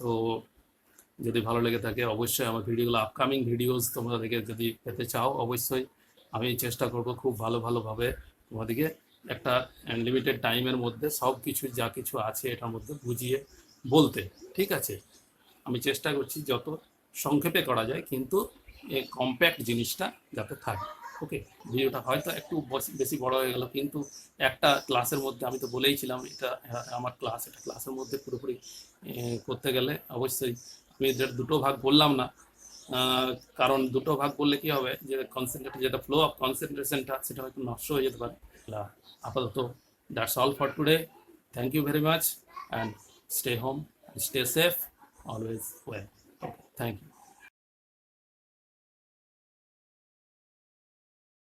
তো যদি ভালো লেগে থাকে অবশ্যই আমার ভিডিওগুলো, আপকামিং ভিডিওস তোমাদেরকে যদি পেতে চাও, অবশ্যই আমি চেষ্টা করব খুব ভালোভাবে তোমাদেরকে একটা লিমিটেড টাইমের মধ্যে সব কিছু, যা কিছু আছে এটার মধ্যে বুঝিয়ে বলতে। ঠিক আছে, আমি চেষ্টা করছি যত সংক্ষেপে করা যায়, কিন্তু এই কম্প্যাক্ট জিনিসটা যাতে থাকে। ওকে, ভিডিওটা হয়তো একটু বেশি বড় হয়ে গেল, কিন্তু একটা ক্লাসের মধ্যে, আমি তো বলেইছিলাম এটা আমার ক্লাস, এটা ক্লাসের মধ্যে পুরোপুরি করতে গেলে অবশ্যই আমি এদের দুটো ভাগ বললাম না, কারণ দুটো ভাগ বললে কি হবে, যে কনসেন্ট্রেট, যেটা ফ্লো অফ কনসেন্ট্রেশনটা, সেটা হয়তো নষ্ট হয়ে যেতে পারে। আপাতত that's all for today. Thank you very much, and stay home, stay safe, always well. Okay, thank you.